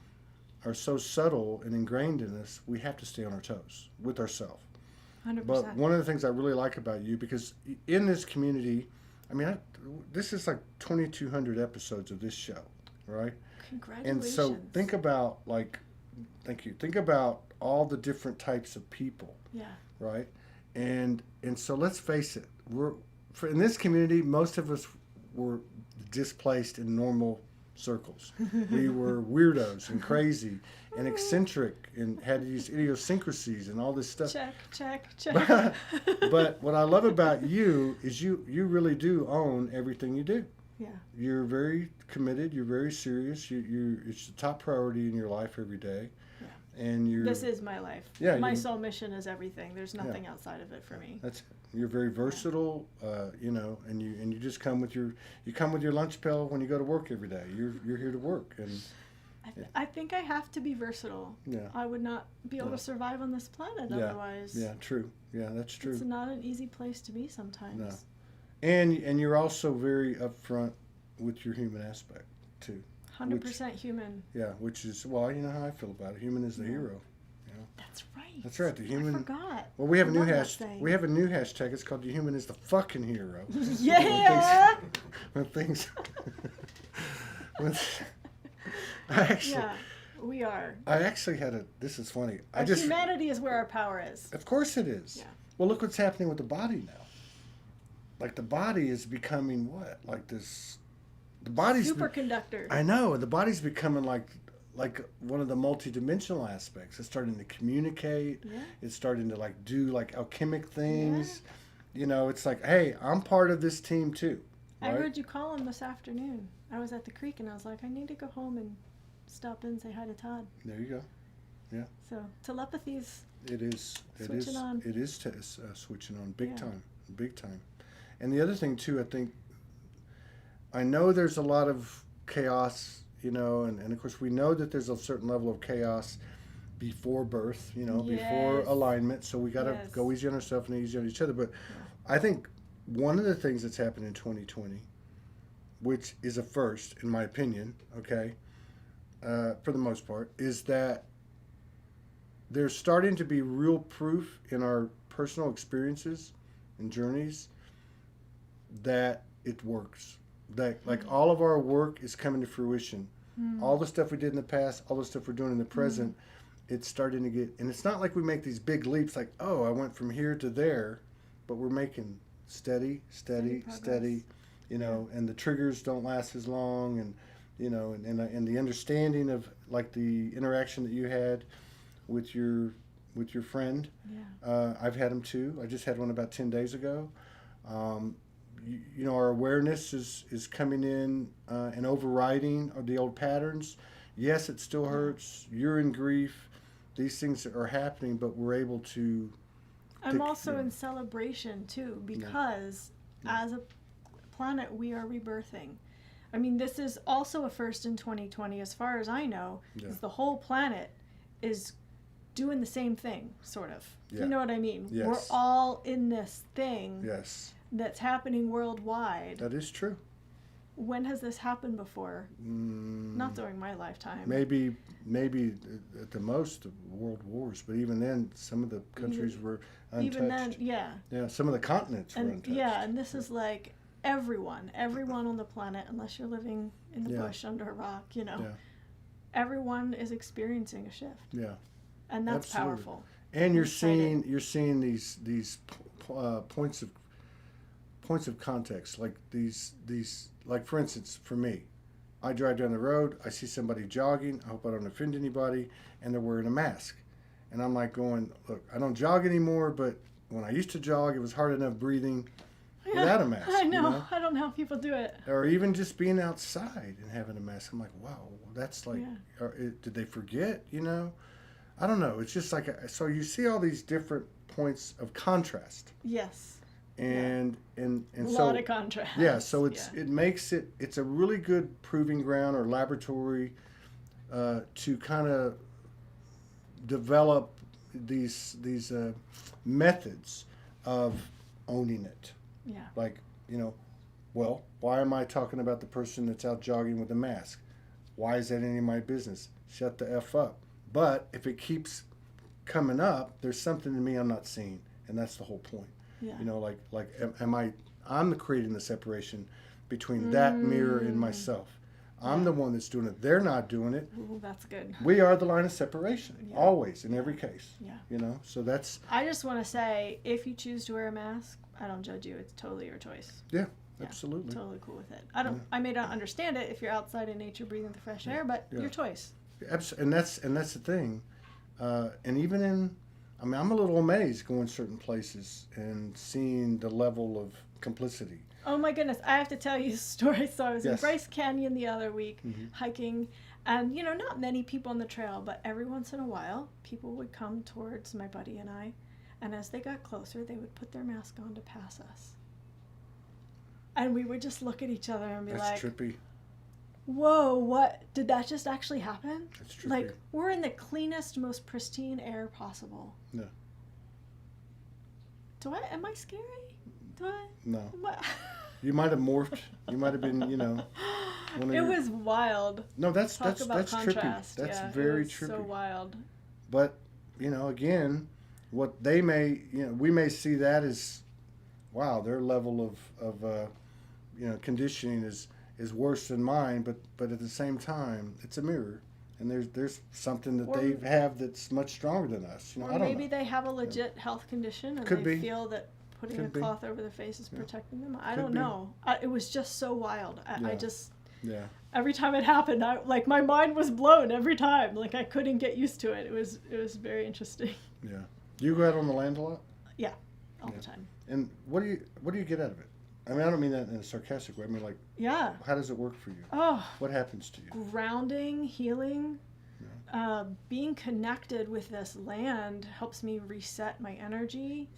are so subtle and ingrained in us. We have to stay on our toes with ourselves. 100%. But one of the things I really like about you, because in this community, I mean, this is like 2,200 episodes of this show, right? Congratulations. And so think about thank you. Think about all the different types of people, Yeah. right? And so let's face it, in this community, most of us were displaced in normal circles. We were weirdos and crazy and eccentric and had these idiosyncrasies and all this stuff. Check. But what I love about you is you really do own everything you do. Yeah. You're very committed. You're very serious. It's the top priority in your life every day. Yeah. And This is my life. Yeah, My you- soul mission is everything. There's nothing outside of it for me. That's it. You're very versatile, and you just come with your lunch pail when you go to work every day. You're here to work, and I think I have to be versatile. yeah, I would not be able Yeah. to survive on this planet Yeah. otherwise. yeah, true, yeah, that's true. It's not an easy place to be sometimes. No. And you're also very upfront with your human aspect too. 100% human. Yeah, which is you know how I feel about it. Human is the hero. That's right. That's right. The human. I forgot. Well, we have a I new love that hashtag. saying. We have a new hashtag. It's called "The Human is the Fucking Hero." Yeah. When things. when, I actually. Yeah, we are. I actually had a. This is funny. Humanity is where our power is. Of course it is. Yeah. Well, look what's happening with the body now. Like the body is becoming what? Like this. The body's. Superconductor. I know. The body's becoming like one of the multidimensional aspects. It's starting to communicate. Yeah. It's starting to do alchemic things. It's like, hey, I'm part of this team too. I Right? heard you call him this afternoon. I was at the creek and I was like, I need to go home and stop in and say hi to Todd. There you go. So telepathies. It is. Switching on. It is switching on big Yeah. time. Big time. And the other thing too, I know there's a lot of chaos, and of course we know that there's a certain level of chaos before birth, before Yes. alignment. So we got to Yes. go easy on ourselves and easy on each other. But I think one of the things that's happened in 2020, which is a first in my opinion, okay, for the most part, is that there's starting to be real proof in our personal experiences and journeys that it works. That all of our work is coming to fruition. All the stuff we did in the past, all the stuff we're doing in the present, it's starting to get, and it's not like we make these big leaps like, oh, I went from here to there, but we're making steady, progress. you know, and the triggers don't last as long, and you know, and the understanding of like the interaction that you had with your friend. Yeah. I've had them too. I just had one about 10 days ago. You know, our awareness is coming in and overriding the old patterns. Yes, it still hurts. You're in grief. These things are happening, but we're able to. I'm also in celebration too, because as a planet, we are rebirthing. I mean, this is also a first in 2020, as far as I know, is the whole planet is doing the same thing, sort of. Yeah. You know what I mean? Yes. We're all in this thing Yes, that's happening worldwide. that is true. When has this happened before? Not during my lifetime. Maybe at the most world wars, but even then, some of the countries were untouched. Even then, yeah. Yeah, some of the continents were untouched. Yeah, and this is like everyone on the planet, unless you're living in the bush under a rock, you know. Yeah. Everyone is experiencing a shift. Yeah. And that's Absolutely. powerful. And you're excited. seeing these points of context, like these like, for instance, for me, I drive down the road, I see somebody jogging, I hope I don't offend anybody, and they're wearing a mask, and I'm like going, look, I don't jog anymore, but when I used to jog, it was hard enough breathing without a mask. I know. You know? I don't know how people do it. Or even just being outside and having a mask. I'm like, wow, that's like, did they forget? You know, I don't know. It's just like, so you see all these different points of contrast. Yes. And A so lot of contrast. yeah, so it makes it's a really good proving ground or laboratory to kind of develop these methods of owning it. Yeah. Like, you know, well, why am I talking about the person that's out jogging with a mask? Why is that any of my business? Shut the F up. But if it keeps coming up, there's something in me I'm not seeing, and that's the whole point. Yeah. You know, I'm creating the separation between that mirror and myself. I'm the one that's doing it. They're not doing it. Ooh, that's good. We are the line of separation, always, in every case. Yeah. You know, so that's. I just want to say, if you choose to wear a mask, I don't judge you. It's totally your choice. Yeah, absolutely. Totally cool with it. I may not understand it if you're outside in nature breathing the fresh air, but your choice. And that's the thing. And even in, I mean, I'm a little amazed going certain places and seeing the level of complicity. Oh my goodness, I have to tell you a story. So I was in Yes. Bryce Canyon the other week hiking, and you know, not many people on the trail, but every once in a while, people would come towards my buddy and I, and as they got closer, they would put their mask on to pass us. And we would just look at each other and be That's like, trippy. whoa, what? Did that just actually happen? That's trippy. Like, we're in the cleanest, most pristine air possible. Yeah. Am I scary? No. Am I- You might have morphed. You might have been, you know. It was wild. No, that's Talk about trippy. contrast. That's yeah, very it was trippy. so wild. But, you know, again, what they may, you know, we may see that as, wow, their level of you know, conditioning is worse than mine. But at the same time, it's a mirror, and there's something that they have that's much stronger than us. You know, Or I don't maybe know. they have a legit health condition and Could they be. feel that putting Could a be. cloth over their face is protecting them. I Could don't be. know. It was just so wild. I just, Yeah. every time it happened, my mind was blown every time. Like, I couldn't get used to it. It was very interesting. Yeah. Do you go out on the land a lot? Yeah, all the time. And what do you get out of it? I mean, I don't mean that in a sarcastic way. I mean, like, Yeah. how does it work for you? Oh, What happens to you? grounding, healing, being connected with this land helps me reset my energy.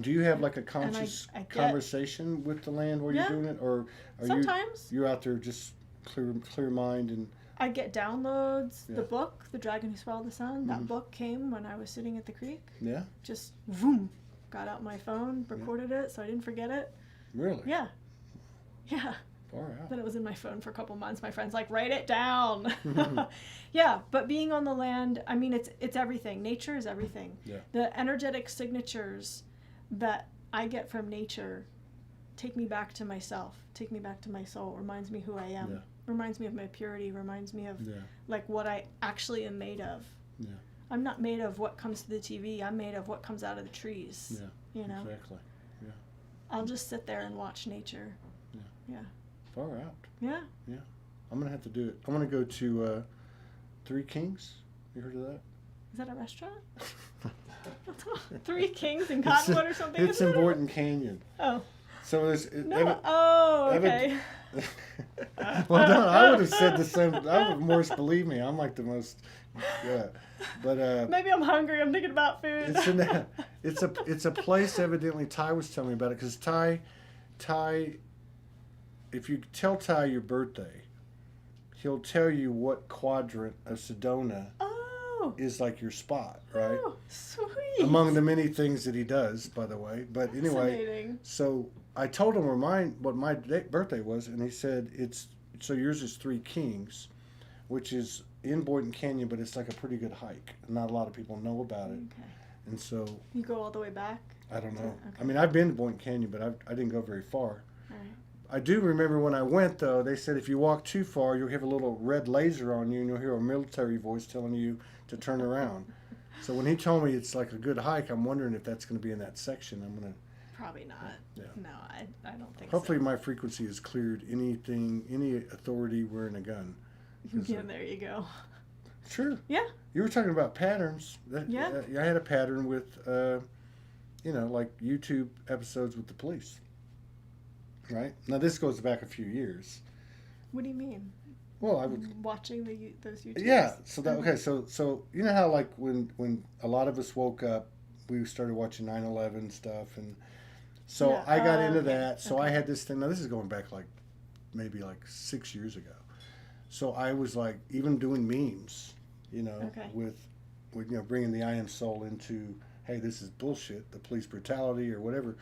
Do you have like a conscious I get- conversation with the land while you're Yeah. doing it, or are Sometimes. you out there just clear mind and I get downloads. Yeah. The book, The Dragon Who Swallowed the Sun, that book came when I was sitting at the creek. yeah, Just boom, got out my phone, recorded it so I didn't forget it. really? Yeah. Yeah. Far out. Then it was in my phone for a couple months. My friend's like, write it down. Yeah, but being on the land, I mean, it's everything. Nature is everything. Yeah. The energetic signatures that I get from nature take me back to myself, take me back to my soul, reminds me who I am, Yeah. reminds me of my purity, reminds me of Yeah. like what I actually am made of. Yeah. I'm not made of what comes to the TV. I'm made of what comes out of the trees. Yeah. You know? Exactly. Yeah. I'll just sit there and watch nature. Yeah. Yeah. Far out. Yeah. Yeah. I'm gonna have to do it. I'm gonna go to Three Kings. You heard of that? Is that a restaurant? Three Kings in Cottonwood or something? It's in Boynton Canyon. Oh. So there's. No. Oh, okay. Well, no, I would have said the same. I would more believe me. I'm like the most. Yeah, but maybe I'm hungry. I'm thinking about food. it's a place. Evidently, Ty was telling me about it because Ty, if you tell Ty your birthday, he'll tell you what quadrant of Sedona is like your spot, right? Oh, sweet. Among the many things that he does, by the way. But anyway, so I told him what my birthday was, and he said so yours is Three Kings, which is in Boynton Canyon, but it's like a pretty good hike. Not a lot of people know about it. Okay. And so you go all the way back? I don't know. Okay. I mean, I've been to Boynton Canyon, but I didn't go very far. All right. I do remember when I went, though, they said if you walk too far, you'll have a little red laser on you, and you'll hear a military voice telling you to turn around. So when he told me it's like a good hike, I'm wondering if that's going to be in that section. I'm going to... Probably not. Yeah. No, I don't think Hopefully so. my frequency has cleared any authority wearing a gun. Yeah, there you go. Sure. Yeah. You were talking about patterns. Yeah. I had a pattern with, like YouTube episodes with the police. Right? Now, this goes back a few years. What do you mean? Well, I would... Watching those YouTubes? Yeah. So, so you know how, like, when a lot of us woke up, we started watching 9/11 stuff, and so Yeah. I got into Okay. that. So Okay. I had this thing. Now, this is going back, like, maybe, like, 6 years ago. So I was, like, even doing memes, Okay. with bringing the I am soul into, hey, this is bullshit, the police brutality or whatever.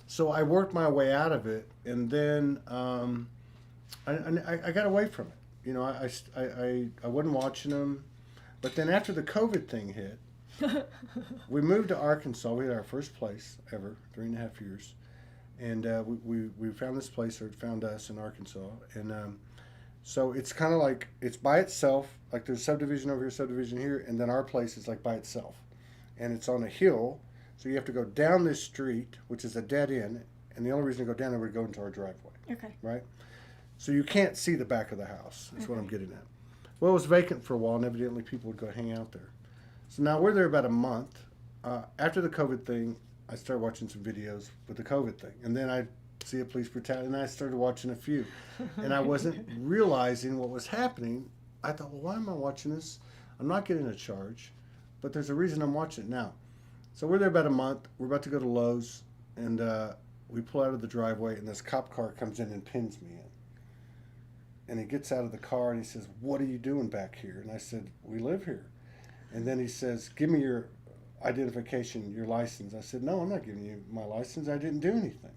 So I worked my way out of it, and then I got away from it. I wasn't watching them. But then after the COVID thing hit, we moved to Arkansas. We had our first place ever, 3.5 years. And we found this place, or it found us in Arkansas. And so it's kind of like, it's by itself. Like there's subdivision over here, subdivision here, and then our place is like by itself. And it's on a hill. So you have to go down this street, which is a dead end, and the only reason to go down there would go into our driveway. Okay. Right? So you can't see the back of the house. That's what I'm Okay. getting at. Well, it was vacant for a while, and evidently people would go hang out there. So now we're there about a month. After the COVID thing, I started watching some videos with the COVID thing, and then I see a police brutality, and I started watching a few, and I wasn't realizing what was happening. I thought, well, why am I watching this? I'm not getting a charge, but there's a reason I'm watching it now. So we're there about a month. We're about to go to Lowe's, and we pull out of the driveway, and this cop car comes in and pins me in. And he gets out of the car, and he says, "What are you doing back here?" And I said, "We live here." And then he says, "Give me your identification, your license." I said, "No, I'm not giving you my license. I didn't do anything."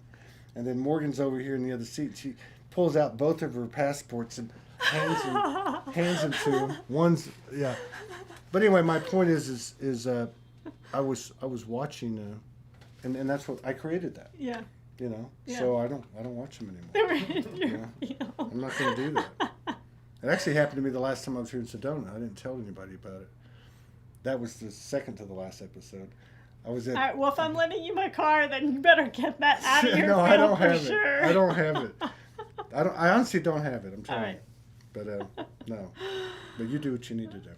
And then Morgan's over here in the other seat. She pulls out both of her passports and hands them to him. One's, yeah. But anyway, my point is I was watching, and that's what I created that. Yeah. Yeah. So I don't watch them anymore. I'm not going to do that. It actually happened to me the last time I was here in Sedona. I didn't tell anybody about it. That was the second to the last episode. I was at. All right, well, if I'm lending you my car, then you better get that out of your No, film I don't for have sure. it. I don't have it. I honestly don't have it. I'm telling right. you. But no. But you do what you need to do.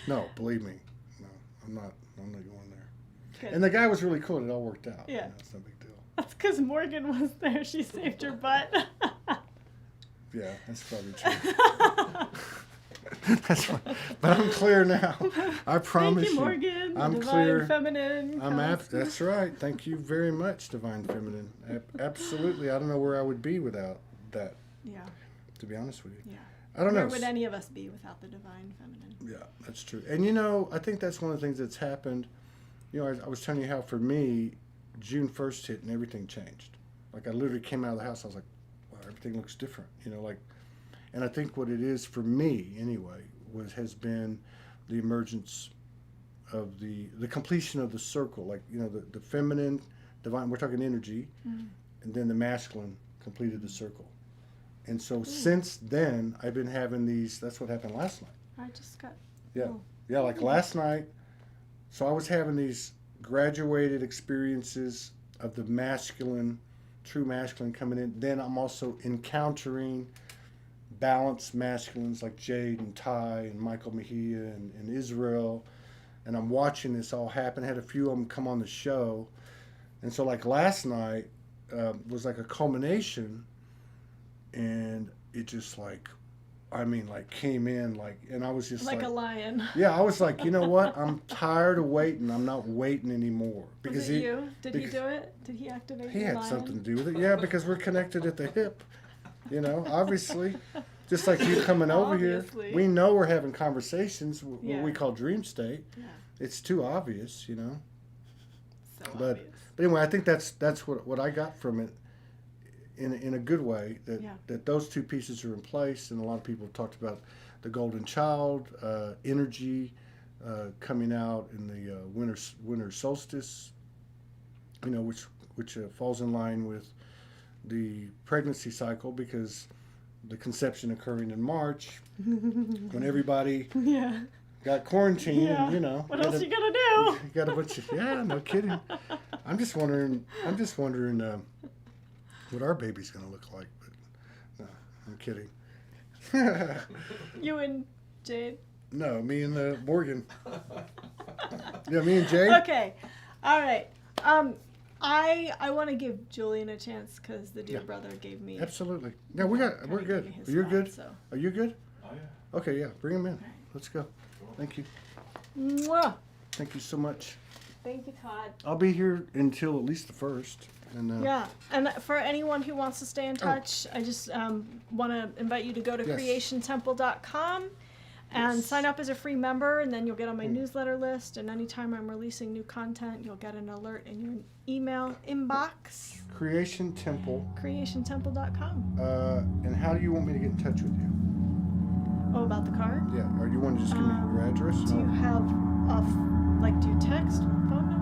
No, believe me. No, I'm not going there. Good. And the guy was really cool. It all worked out. Yeah. It's no big deal. That's because Morgan was there. She saved your butt. Yeah, that's probably true. That's right. But I'm clear now. I promise Thank you, Morgan. I'm Divine clear. Feminine. That's right. Thank you very much, Divine Feminine. Absolutely. I don't know where I would be without that. Yeah. To be honest with you. Yeah. I don't Where know. would any of us be without the Divine Feminine? Yeah, that's true. And I think that's one of the things that's happened. I was telling you how for me, June 1st hit and everything changed. Like I literally came out of the house. I was like, wow, everything looks different. And I think what it is for me anyway has been the emergence of the completion of the circle. Like the feminine, divine. We're talking energy, and then the masculine completed the circle. And so since then, I've been having these. That's what happened last night. I just got. Yeah. Oh, Yeah, like last night. So I was having these graduated experiences of the masculine, true masculine coming in. Then I'm also encountering balanced masculines like Jade and Ty and Michael Mejia and Israel. And I'm watching this all happen. I had a few of them come on the show. And so, like last night was like a culmination. And it just like, I mean, like came in like, and I was just Like a lion. yeah, I was like, you know what? I'm tired of waiting. I'm not waiting anymore. Was it you? Did he do it? Did he activate He the had lion? something to do with it. Yeah, because we're connected at the hip. You know, obviously. Just like you coming over here. Obviously. We know we're having conversations, what Yeah. we call dream state. Yeah. It's too obvious, you know. So But obvious. anyway, I think that's what I got from it in a good way, that, Yeah. that those two pieces are in place. And a lot of people have talked about the golden child, energy coming out in the winter solstice, you know, which falls in line with the pregnancy cycle, because the conception occurring in March when everybody Yeah. got quarantined, Yeah. and, you know. What else you gonna do? You got a bunch of, yeah, no kidding. I'm just wondering what our baby's gonna look like, but no, I'm kidding. You and Jade. No, me and Morgan. Yeah, me and Jay. Okay. All right. I want to give Julian a chance because the dear Yeah. brother gave me. Absolutely. Yeah, we're kinda good. gave me his You're spot, good. So. Are you good? Oh, yeah. Okay, yeah. Bring him in. Let's go. Thank you. Mwah. Thank you so much. Thank you, Todd. I'll be here until at least the 1st. And Yeah, and for anyone who wants to stay in touch, I just want to invite you to go to Yes. creationtemple.com and Yes. sign up as a free member, and then you'll get on my newsletter list. And anytime I'm releasing new content, you'll get an alert in your email inbox. Creation Temple. Creationtemple.com. And how do you want me to get in touch with you? Oh, about the card? Yeah. Or do you want to just give me your address? Do you have do you text, phone number?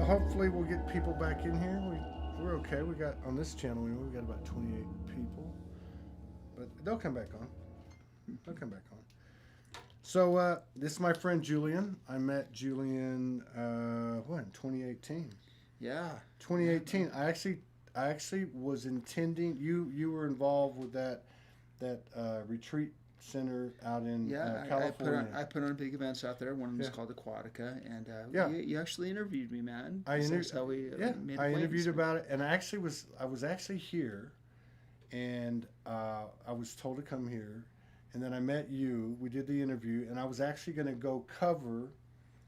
Well, hopefully we'll get people back in here. We're okay. We got on this channel. We got about 28 people, but they'll come back on. They'll come back on. So this is my friend Julian. I met Julian in 2018. Yeah. 2018. I actually was intending. You were involved with that retreat center out in California. I put on big events out there. One of them is called Aquatica, and you actually interviewed me, man. That's how we made I interviewed acquaintance. about it, and I was actually here, and I was told to come here, and then I met you. We did the interview, and I was actually going to go cover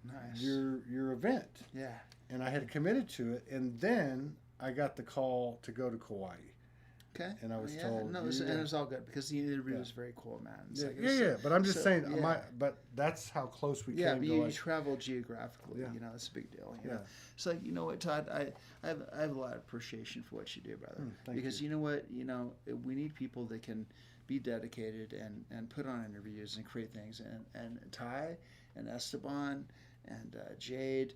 Nice. your event, Yeah. and I had committed to it, and then I got the call to go to Kauai. Okay. And I was told. No, and it was all good because the interview was very cool, man. It's But I'm just saying, yeah. but that's how close we Yeah, came but to you like, travel geographically. Yeah. You know, it's a big deal. You Yeah. know? It's like, you know what, Todd, I have a lot of appreciation for what you do, brother. Thank Because you. you know what, we need people that can be dedicated and put on interviews and create things. And Ty and Esteban and Jade,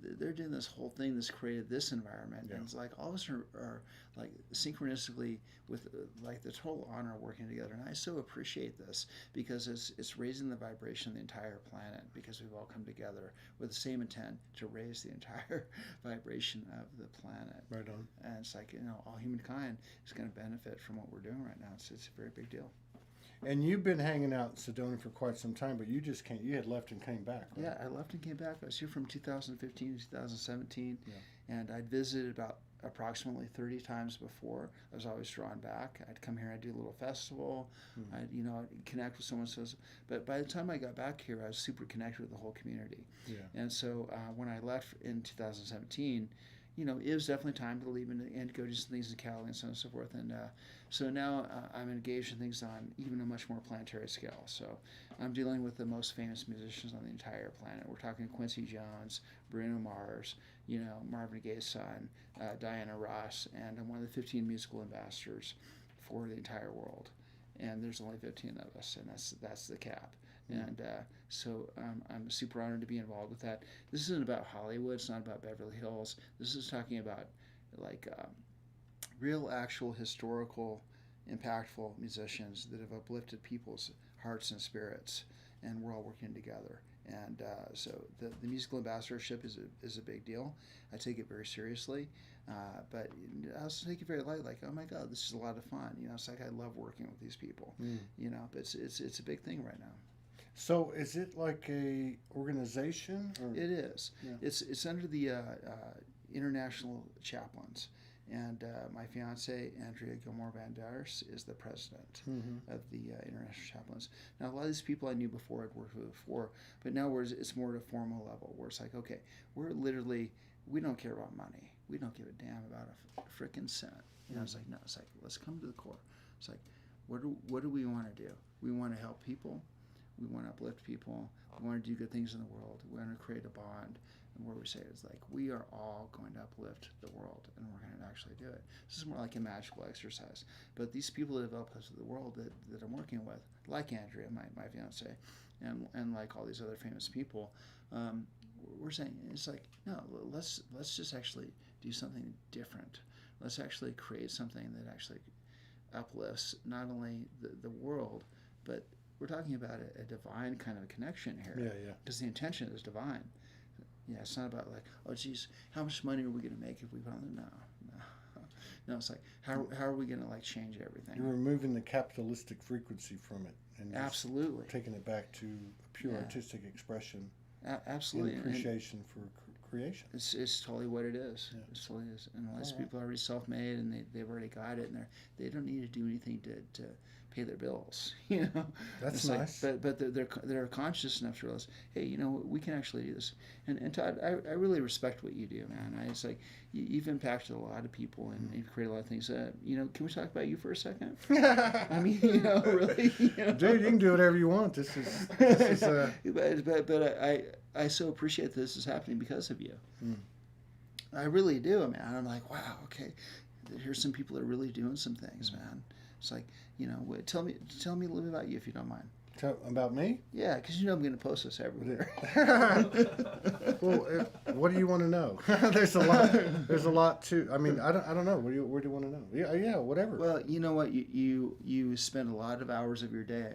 they're doing this whole thing that's created this environment. Yeah. And it's like all of us are like synchronistically with like the total honor of working together. And I so appreciate this because it's raising the vibration of the entire planet because we've all come together with the same intent to raise the entire vibration of the planet. right on. And it's like, all humankind is going to benefit from what we're doing right now. It's a very big deal. And you've been hanging out in Sedona for quite some time, but you just can't. You had left and came back. Right? Yeah, I left and came back. I was here from 2015 to 2017, Yeah. and I'd visited about approximately 30 times before. I was always drawn back. I'd come here, I'd do a little festival, I'd connect with someone. But by the time I got back here, I was super connected with the whole community. Yeah. And so when I left in 2017, it was definitely time to leave and go do some things in Cali and so on and so forth. And so now I'm engaged in things on even a much more planetary scale. So I'm dealing with the most famous musicians on the entire planet. We're talking Quincy Jones, Bruno Mars, Marvin Gaye's son, Diana Ross, and I'm one of the 15 musical ambassadors for the entire world. And there's only 15 of us, and that's the cap. And so I'm super honored to be involved with that. This isn't about Hollywood. It's not about Beverly Hills. This is talking about like real, actual, historical, impactful musicians that have uplifted people's hearts and spirits, and we're all working together. And so the musical ambassadorship is a big deal. I take it very seriously, but I also take it very light. Like, oh my God, this is a lot of fun. It's like I love working with these people. But it's a big thing right now. So is it like a organization? Or? It is. Yeah. It's under the International Chaplains, and my fiance Andrea Gilmore Van Ders is the president of the International Chaplains. Now a lot of these people I knew before, I'd worked with before, but now it's more at a formal level where it's like, okay, we don't care about money. We don't give a damn about a frickin' cent. It's like, no, it's like, let's come to the core. It's like, what do we want to do? We want to help people. We want to uplift people. We want to do good things in the world. We want to create a bond. And where we say it's like, we are all going to uplift the world, and we're going to actually do it. This is more like a magical exercise. But these people that have uplifted the world that I'm working with, like Andrea, my fiance, and like all these other famous people, we're saying it's like, no, let's just actually do something different. Let's actually create something that actually uplifts not only the world, but we're talking about a divine kind of connection here. Yeah. Because the intention is divine. Yeah, it's not about like, oh, geez, how much money are we going to make if we put on the... No, it's like, how are we going to like change everything? You're removing the capitalistic frequency from it and just Absolutely. taking it back to pure artistic expression. Absolutely. And appreciation for creation. It's totally what it is. Yeah. It totally is. And a lot of people are already self-made, and they've already got it, and they don't need to do anything to pay their bills. That's it's nice. Like, but they're conscious enough to realize, hey, we can actually do this. And Todd, I really respect what you do, man. It's like you've impacted a lot of people and you've created a lot of things. Can we talk about you for a second? I mean, really. Dude, you can do whatever you want. This is But I so appreciate this is happening because of you. I really do, man. I'm like, wow, okay. Here's some people that are really doing some things, man. It's like, tell me a little bit about you if you don't mind. Tell about me? Yeah, because you know I'm going to post this everywhere. Well, what do you want to know? There's a lot. There's a lot to. I mean, I don't know. Where do you want to know? Yeah, whatever. Well, you know what? You spend a lot of hours of your day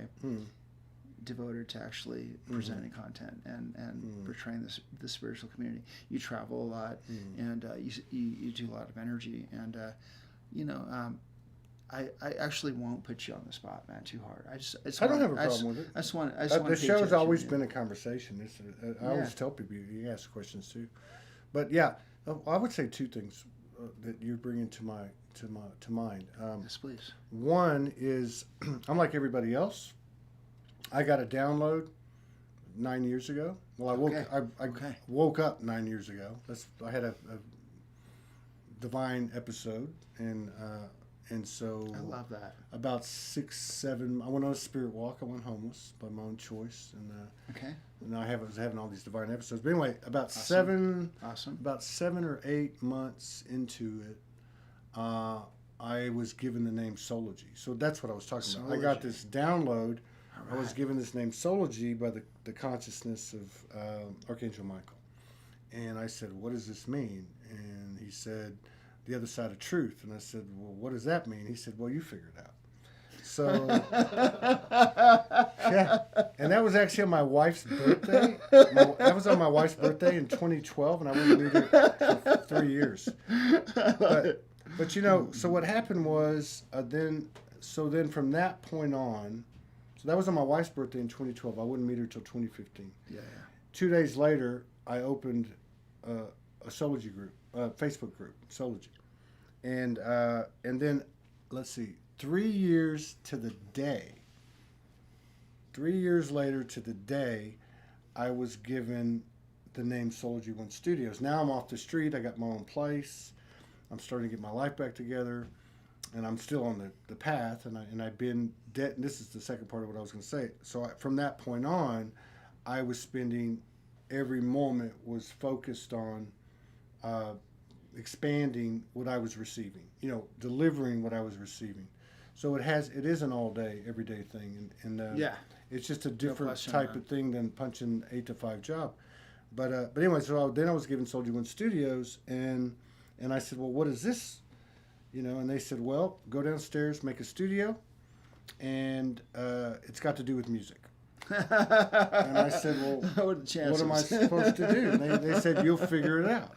devoted to actually presenting content and portraying the spiritual community. You travel a lot, and you do a lot of energy, and I actually won't put you on the spot, man, too hard. I don't have a problem with it. I just want. The show's always been a conversation. I always tell people you ask questions too, but yeah, I would say two things that you're bringing to mind. Yes, please. One is I'm like everybody else. I got a download 9 years ago. Well, I woke up 9 years ago. I had a divine episode, and so I love that. About 6, 7. I went on a spirit walk. I went homeless by my own choice, and I was having all these divine episodes. But anyway, about about 7 or 8 months into it, I was given the name Soulogy. So that's what I was talking about. I got this download. Right. I was given this name Soulogy by the consciousness of Archangel Michael, and I said, "What does this mean?" And he said, "The other side of truth." And I said, "Well, what does that mean?" He said, "Well, you figure it out." So, yeah. And that was actually on my wife's birthday. That was on my wife's birthday in 2012, and I wouldn't meet her for 3 years. But so what happened was then from that point on, so that was on my wife's birthday in 2012. I wouldn't meet her till 2015. Yeah. 2 days later, I opened a Soulogy group. Facebook group, Soulogy, and then let's see, 3 years to the day. 3 years later to the day, I was given the name Soulogy One Studios. Now I'm off the street. I got my own place. I'm starting to get my life back together, and I'm still on the path. And I've been dead. And this is the second part of what I was going to say. So from that point on, I was spending every moment was focused on. Expanding what I was receiving, delivering what I was receiving. So it is an all day, everyday thing, and it's just a different type of thing than punching 8 to 5 job. But anyway, so then I was given Soulogy One Studios, and I said, well, what is this? And they said, well, go downstairs, make a studio, and it's got to do with music. And I said, well, what am I supposed to do? And they said, you'll figure it out.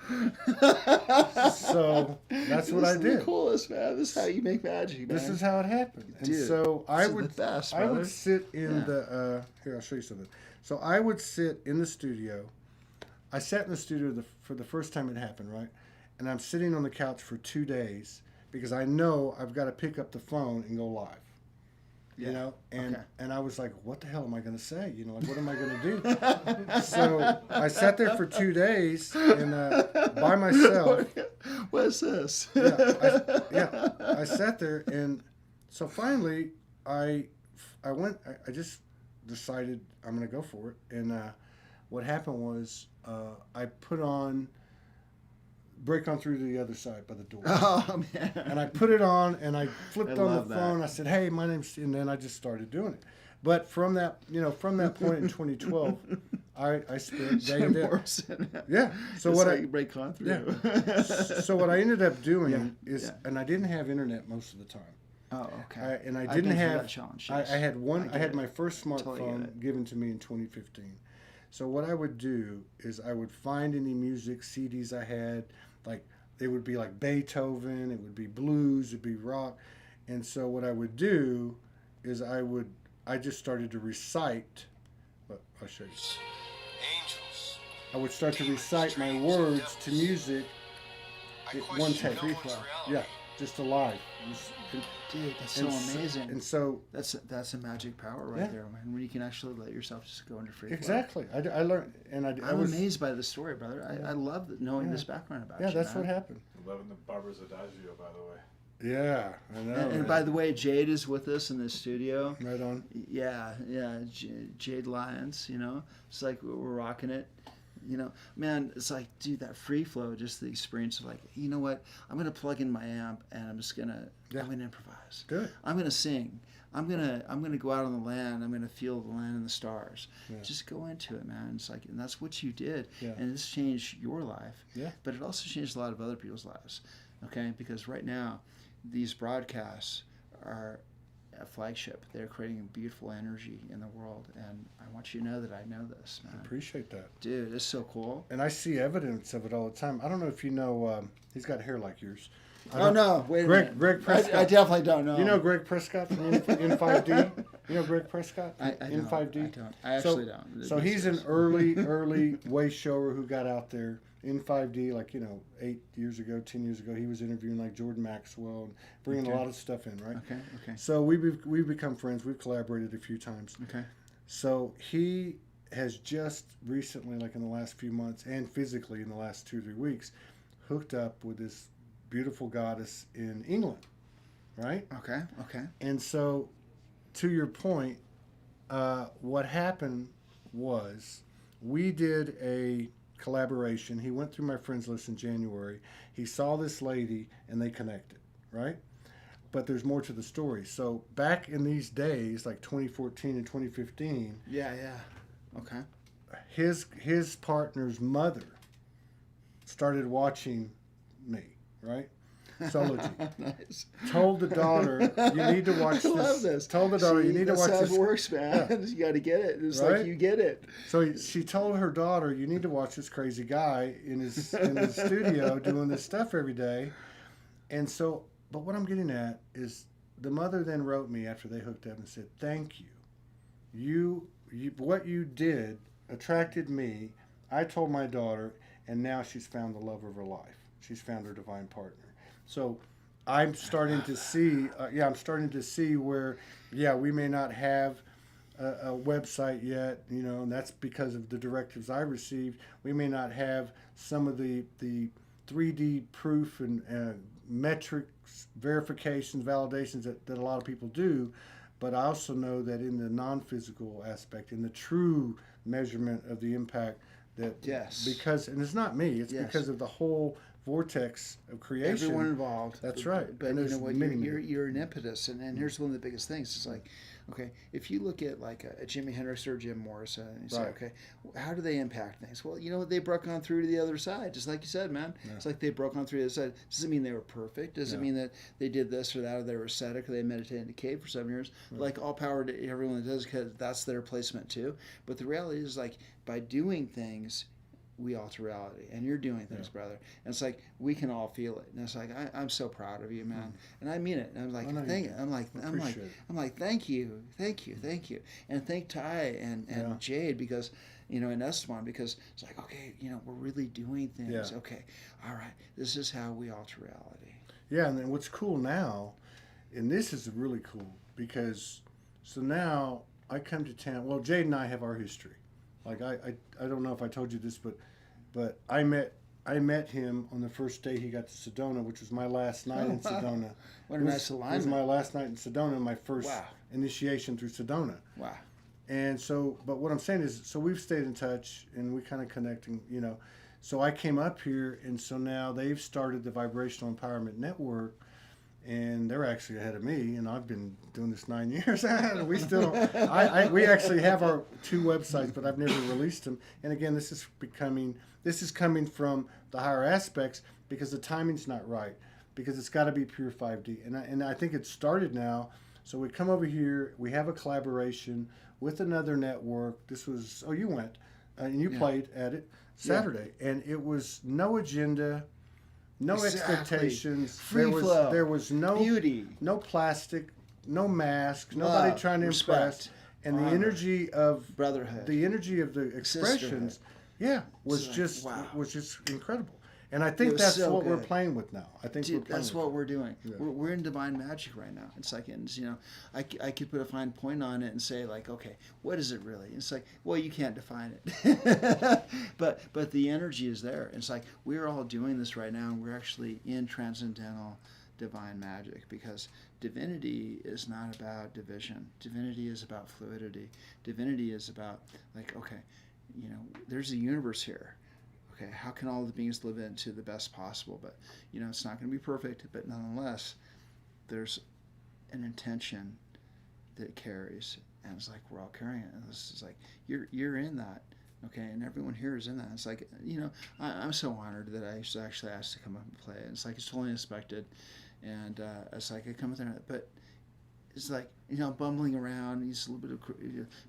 So that's what I did. This is the coolest, man. This is how you make magic, man. This is how it happened. And dude, so I would sit in the... here, I'll show you something. So I would sit in the studio. I sat in the studio for the first time it happened, right? And I'm sitting on the couch for 2 days because I know I've got to pick up the phone and go live. And I was like, what the hell am I going to say? What am I going to do? So I sat there for 2 days and by myself. What's this? I sat there, and so finally I just decided I'm going to go for it. And what happened was I put on Break On Through to the Other Side by the Doors. Oh, man. And I put it on, and I flipped on the phone. That. I said, hey, my name's... And then I just started doing it. But from that point in 2012, I spent day and day. Yeah. So what you break on through. Yeah. So what I ended up doing is... And I didn't have internet most of the time. Oh, okay. And I didn't have... That challenge, yes. I had my first smartphone given to me in 2015. So what I would do is I would find any music, CDs I had... Like, it would be like Beethoven, it would be blues, it'd be rock. And so what I would do is I just started to recite, I'll show you. Angels. I would start to recite my words to music at one take. Yeah, just alive. Dude, that's so amazing. And so that's a magic power right there, man. When you can actually let yourself just go into free flow. Exactly. I learned, and I was amazed by the story, brother. I love knowing this background about you. Yeah, that's what happened. Loving the Barbara's Adagio, by the way. Yeah, I know. And by the way, Jade is with us in the studio. Right on. Yeah, Jade Lyons. It's like we're rocking it. You know, man, it's like, dude, that free flow, just the experience of like, you know what? I'm gonna plug in my amp and I'm just gonna I'm gonna improvise. Good. I'm gonna sing. I'm gonna go out on the land. I'm gonna feel the land and the stars. Yeah. Just go into it, man. It's like, and that's what you did, Yeah. and this changed your life. Yeah. But it also changed a lot of other people's lives. Okay, because right now, these broadcasts are a flagship. They're creating beautiful energy in the world, and I want you to know that I know this, man. Appreciate that. Dude, it's so cool. And I see evidence of it all the time. I don't know if you know, he's got hair like yours. Oh no! Wait a minute. Greg Prescott. I definitely don't know. You know Greg Prescott from N5D? You know Greg Prescott? I don't. N5D? I don't. I actually don't. So he's an early way shower who got out there. N5D, like, 8 years ago, 10 years ago, he was interviewing like Jordan Maxwell and bringing a lot of stuff in, right? Okay. So we've become friends. We've collaborated a few times. Okay. So he has just recently, like in the last few months, and physically in the last 2-3 weeks, hooked up with this beautiful goddess in England, right? Okay. And so, to your point, what happened was we did a collaboration. He went through my friends list in January. He saw this lady and they connected, right? But there's more to the story. So back in these days, like 2014 and 2015, Yeah. Okay. his partner's mother started watching me, right? Soulogy. Nice. Told the daughter, you need to watch this. I love this. Told the daughter, See, you need to that's watch how this. it works, man. Yeah. You got to get it. It's Right? like you get it. So she told her daughter, you need to watch this crazy guy in his studio doing this stuff every day. And so, but what I'm getting at is the mother then wrote me after they hooked up and said, thank you. You what you did attracted me. I told my daughter, and now she's found the love of her life. She's found her divine partner. So I'm starting to see, where, we may not have a website yet, and that's because of the directives I received. We may not have some of the 3D proof and metrics, verifications, validations that a lot of people do. But I also know that in the non-physical aspect, in the true measurement of the impact, that because, and it's not me, it's because of the whole vortex of creation. Everyone involved. That's right. But And you there's know what? many, You're an impetus, and here's one of the biggest things. It's like, okay, if you look at like a Jimi Hendrix or Jim Morrison, and you say, Right. okay, how do they impact things? Well, you know what? They broke on through to the other side, just like you said, man. Yeah. It's like they broke on through the other side. Doesn't mean they were perfect. Doesn't Yeah. mean that they did this or that, or they were ascetic, or they meditated in a cave for 7 years. Right. Like, all power to everyone that does, because that's their placement too. But the reality is, like, by doing things, we alter reality, and you're doing things, brother. And it's like we can all feel it, and it's like I'm so proud of you, man, and I mean it. And I'm like, I know you thank. do. I'm like, thank you, and thank Ty and Jade, because and Esteban, because it's like, okay, we're really doing things. Yeah. Okay, all right, this is how we alter reality. Yeah, and then what's cool now, and this is really cool, because so now I come to town. Well, Jade and I have our history. Like I don't know if I told you this, but I met him on the first day he got to Sedona, which was my last night in Sedona. What a nice alignment. It was my last night in Sedona, my first initiation through Sedona. Wow. And so, but what I'm saying is, so we've stayed in touch and we kind of connecting, So I came up here, and so now they've started the Vibrational Empowerment Network, and they're actually ahead of me, and I've been doing this 9 years. We still, we actually have our 2 websites, but I've never released them. And again, this is coming from the higher aspects, because the timing's not right, because it's got to be pure 5D. And I think it started now. So we come over here, we have a collaboration with another network. This was, you went, and you played at it Saturday, and it was no agenda. No expectations. Free flow. There was no beauty, no plastic, no mask, love, nobody trying to respect, impress. And honor, the energy of brotherhood, the energy of the expressions, was just incredible. And I think that's so what we're good. playing with now. I think Dude, we're playing that's with what it. we're doing. Yeah. We're in divine magic right now. It's like, and I could put a fine point on it and say, like, okay, what is it really? It's like, well, you can't define it, but the energy is there. It's like we're all doing this right now, and we're actually in transcendental divine magic, because divinity is not about division. Divinity is about fluidity. Divinity is about, like, okay, there's a universe here. Okay, how can all the beings live into the best possible? But it's not going to be perfect, but nonetheless, there's an intention that it carries, and it's like we're all carrying it. And this is like you're in that, okay, and everyone here is in that. It's like I'm so honored that I was actually asked to come up and play. And it's like it's totally unexpected, and it's like I come up there, but it's like bumbling around. It's a little bit of,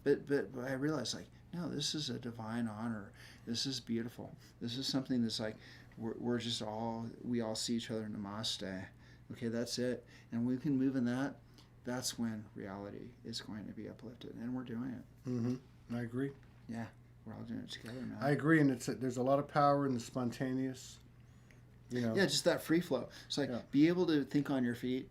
but I realized like no, this is a divine honor. This is beautiful. This is something that's like we're just we all see each other. Namaste. Okay, that's it. And we can move in that. That's when reality is going to be uplifted, and we're doing it. Mm-hmm. I agree. Yeah, we're all doing it together, man. I agree, and there's a lot of power in the spontaneous. Yeah, just that free flow. It's like be able to think on your feet.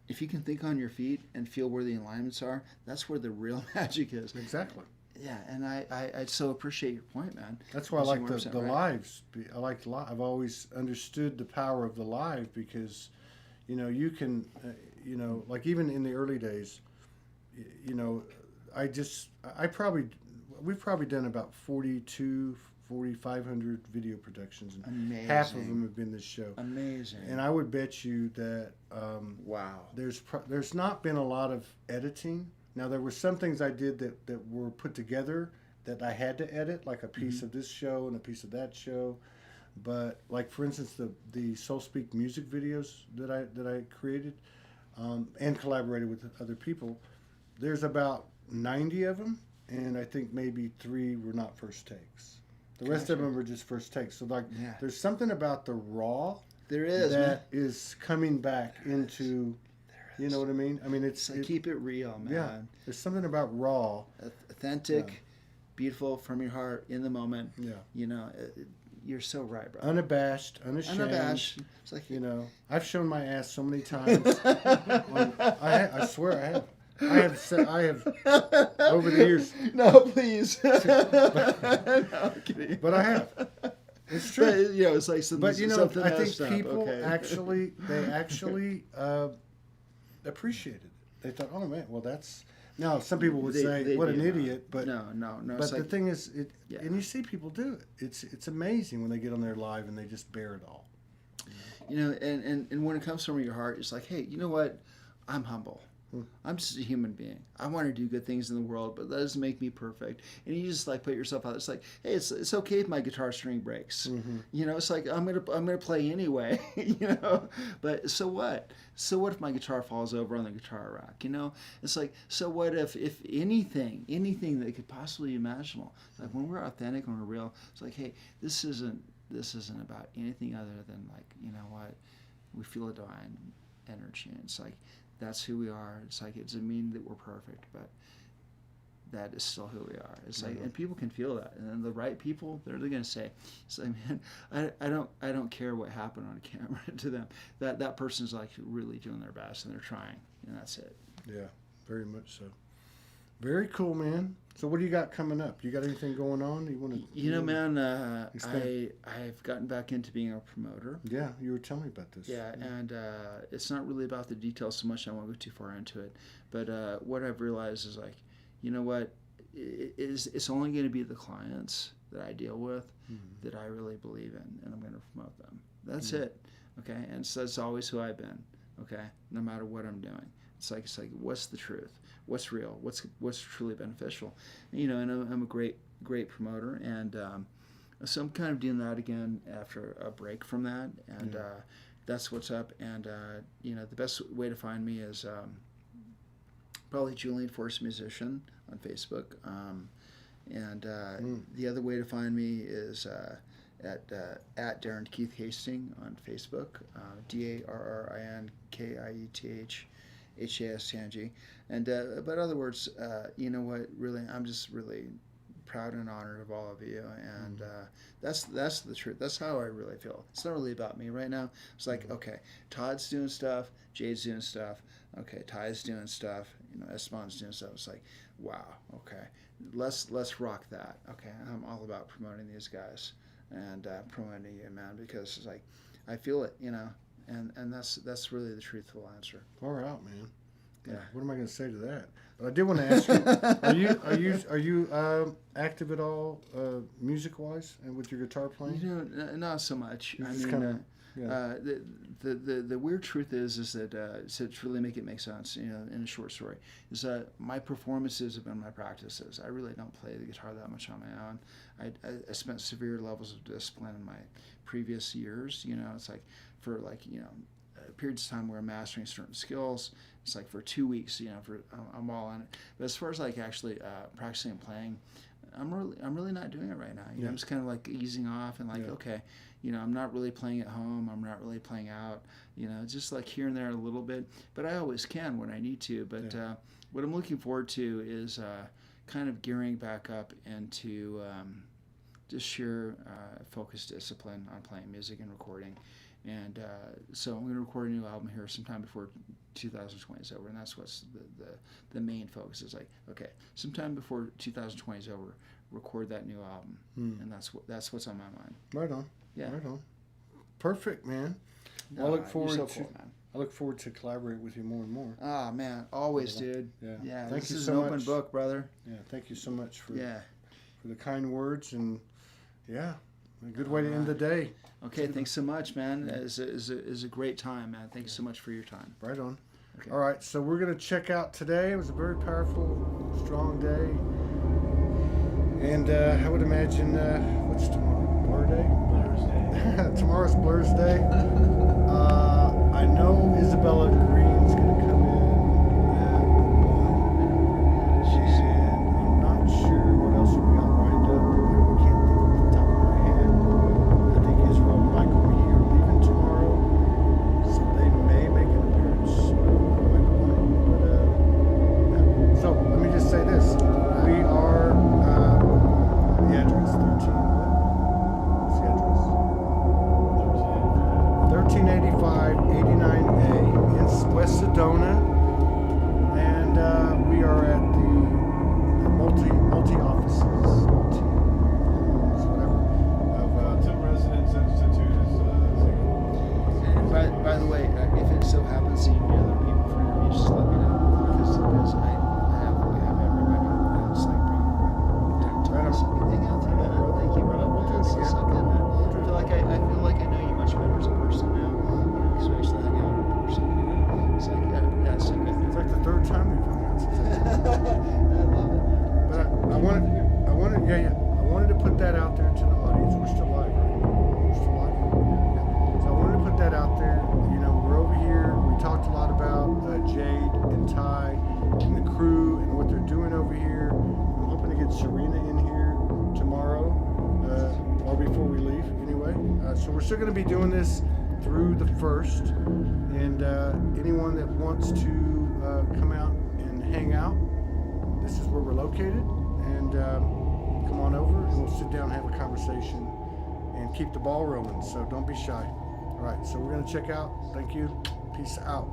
If you can think on your feet and feel where the alignments are, that's where the real magic is. Exactly. Yeah, and I so appreciate your point, man. That's why I like the right. lives. I like live. I've always understood the power of the live because, you can, like even in the early days, we've probably done about 4,500 video productions, and Amazing. half of them have been this show. Amazing. And I would bet you that wow, there's not been a lot of editing. Now, there were some things I did that were put together that I had to edit, like a piece of this show and a piece of that show. But, like, for instance, the Soul Speak music videos that I created and collaborated with other people, there's about 90 of them, and I think maybe 3 were not first takes. The rest of them were just first takes. So, like, there's something about the raw that is coming back into... You know what I mean? I mean, it's keep it real, man. Yeah, there's something about raw, authentic, beautiful from your heart in the moment. Yeah, you're so right, bro. Unabashed, unashamed. It's like I've shown my ass so many times. I swear I have over the years. No, please. No, I'm kidding. But I have. It's true. But, it's like something. But I think messed up. people Okay. actually appreciated it. They thought, oh man, well that's. Now some people would say, what an idiot, but no. But the thing is, and you see people do it. It's amazing when they get on there live and they just bear it all. And when it comes from your heart, it's like, hey, you know what? I'm humble. I'm just a human being. I want to do good things in the world, but that doesn't make me perfect. And you just like put yourself out. It's like, hey, it's okay if my guitar string breaks. It's like I'm gonna play anyway. But so what? So what if my guitar falls over on the guitar rack? It's like, so what if anything that could possibly be imaginable? Like when we're authentic, when we're real, it's like, hey, this isn't about anything other than like, what? We feel a divine energy. And it's like. That's who we are. It's like it doesn't mean that we're perfect, but that is still who we are. It's like, and people can feel that, and then the right people, they're going to say, "It's like, man, I don't care what happened on camera to them. That person's like really doing their best and they're trying, and that's it." Yeah, very much so. Very cool, man. So what do you got coming up? You got anything going on? You want to? Man, I've gotten back into being a promoter. Yeah, you were telling me about this. Yeah, and it's not really about the details so much. I won't go too far into it. But what I've realized is like, you know what? It's only going to be the clients that I deal with that I really believe in, and I'm going to promote them. That's it. Okay, and so that's always who I've been. Okay, no matter what I'm doing. It's like what's the truth? What's real? What's truly beneficial? And I'm a great promoter, and so I'm kind of doing that again after a break from that, and that's what's up. And the best way to find me is probably Julian Force Musician on Facebook, and the other way to find me is at Darren Keith Hastings on Facebook, DarrinKiethHasting. And but other words, really, I'm just really proud and honored of all of you, and that's the truth. That's how I really feel. It's not really about me right now. It's like, okay, Todd's doing stuff, Jade's doing stuff, okay, Ty's doing stuff, Esteban's doing stuff. It's like, wow, okay, let's rock that. Okay, I'm all about promoting these guys and promoting you, man, because it's like I feel it, and that's really the truthful answer. Far out, man. Yeah. What am I going to say to that? But I did want to ask you: Are you active at all, music wise, and with your guitar playing? You know, not so much. You're I just mean, kinda- yeah. the weird truth is that to really make it make sense, you know, in a short story, is that my performances have been my practices. I really don't play the guitar that much on my own. I spent severe levels of discipline in my previous years. You know, it's like for like, you know, periods of time where I'm mastering certain skills. It's like for 2 weeks, you know, I'm all on it. But as far as like actually practicing and playing, I'm really not doing it right now. You know, I'm just kind of like easing off and like, okay, you know, I'm not really playing at home. I'm not really playing out. You know, just like here and there a little bit. But I always can when I need to. But what I'm looking forward to is kind of gearing back up into just sheer focused discipline on playing music and recording. And so I'm going to record a new album here sometime before 2020 is over, and that's what's the main focus is like, okay, sometime before 2020 is over, record that new album, and that's what's on my mind. Right on. Yeah. Right on. Perfect, man. No, I look you're forward so to. cool, man. I look forward to collaborate with you more and more. Ah, man, always, dude. Yeah. Thank This you is so an open much. book, brother. Yeah. Thank you so much for Yeah. the kind words, and a good way to end the day. Okay, thanks so much, man. It's a great time, man. Thanks so much for your time. Right on. Okay. All right, so we're going to check out today. It was a very powerful, strong day. And I would imagine, what's tomorrow? Blur Day? Blur's Day. Tomorrow's Blur's Day. I know Isabella Green's going to come in at 1. And I'm not sure what else we got lined up. I can't think off the top of my head. I think Israel and Mike will be here leaving tomorrow. So they may make an appearance. So let me just say this: we are the address 13. What's the address? 1385 89A in West Sedona, and we are at the multi offices, multi homes, whatever. Quantum Resonance Institute is And by the way, if it so happens that you need other people for interviews, just let me know because I have everybody. It's like bring Right on. hang out with you, man. Thank you, brother. We'll do it This is again. so good, man. I feel like I know you much better as a person now. You know, because we actually hang out in person. You know, it's like it's so good. It's like the third time we've done that since I I love it, man. But I wanted to put that out there to the audience. We're still live, right? We're still live. Yeah. So I wanted to put that out there. You know, we're over here. We talked a lot about Jade and Ty and the crew and what they're doing over here. I'm hoping to get Serena in here tomorrow, or before we leave. Anyway, so we're still going to be doing this through the 1st, and anyone that wants to come out and hang out, this is where we're located, and come on over and we'll sit down and have a conversation and keep the ball rolling, so don't be shy. All right, so we're going to check out. Thank you. Peace out.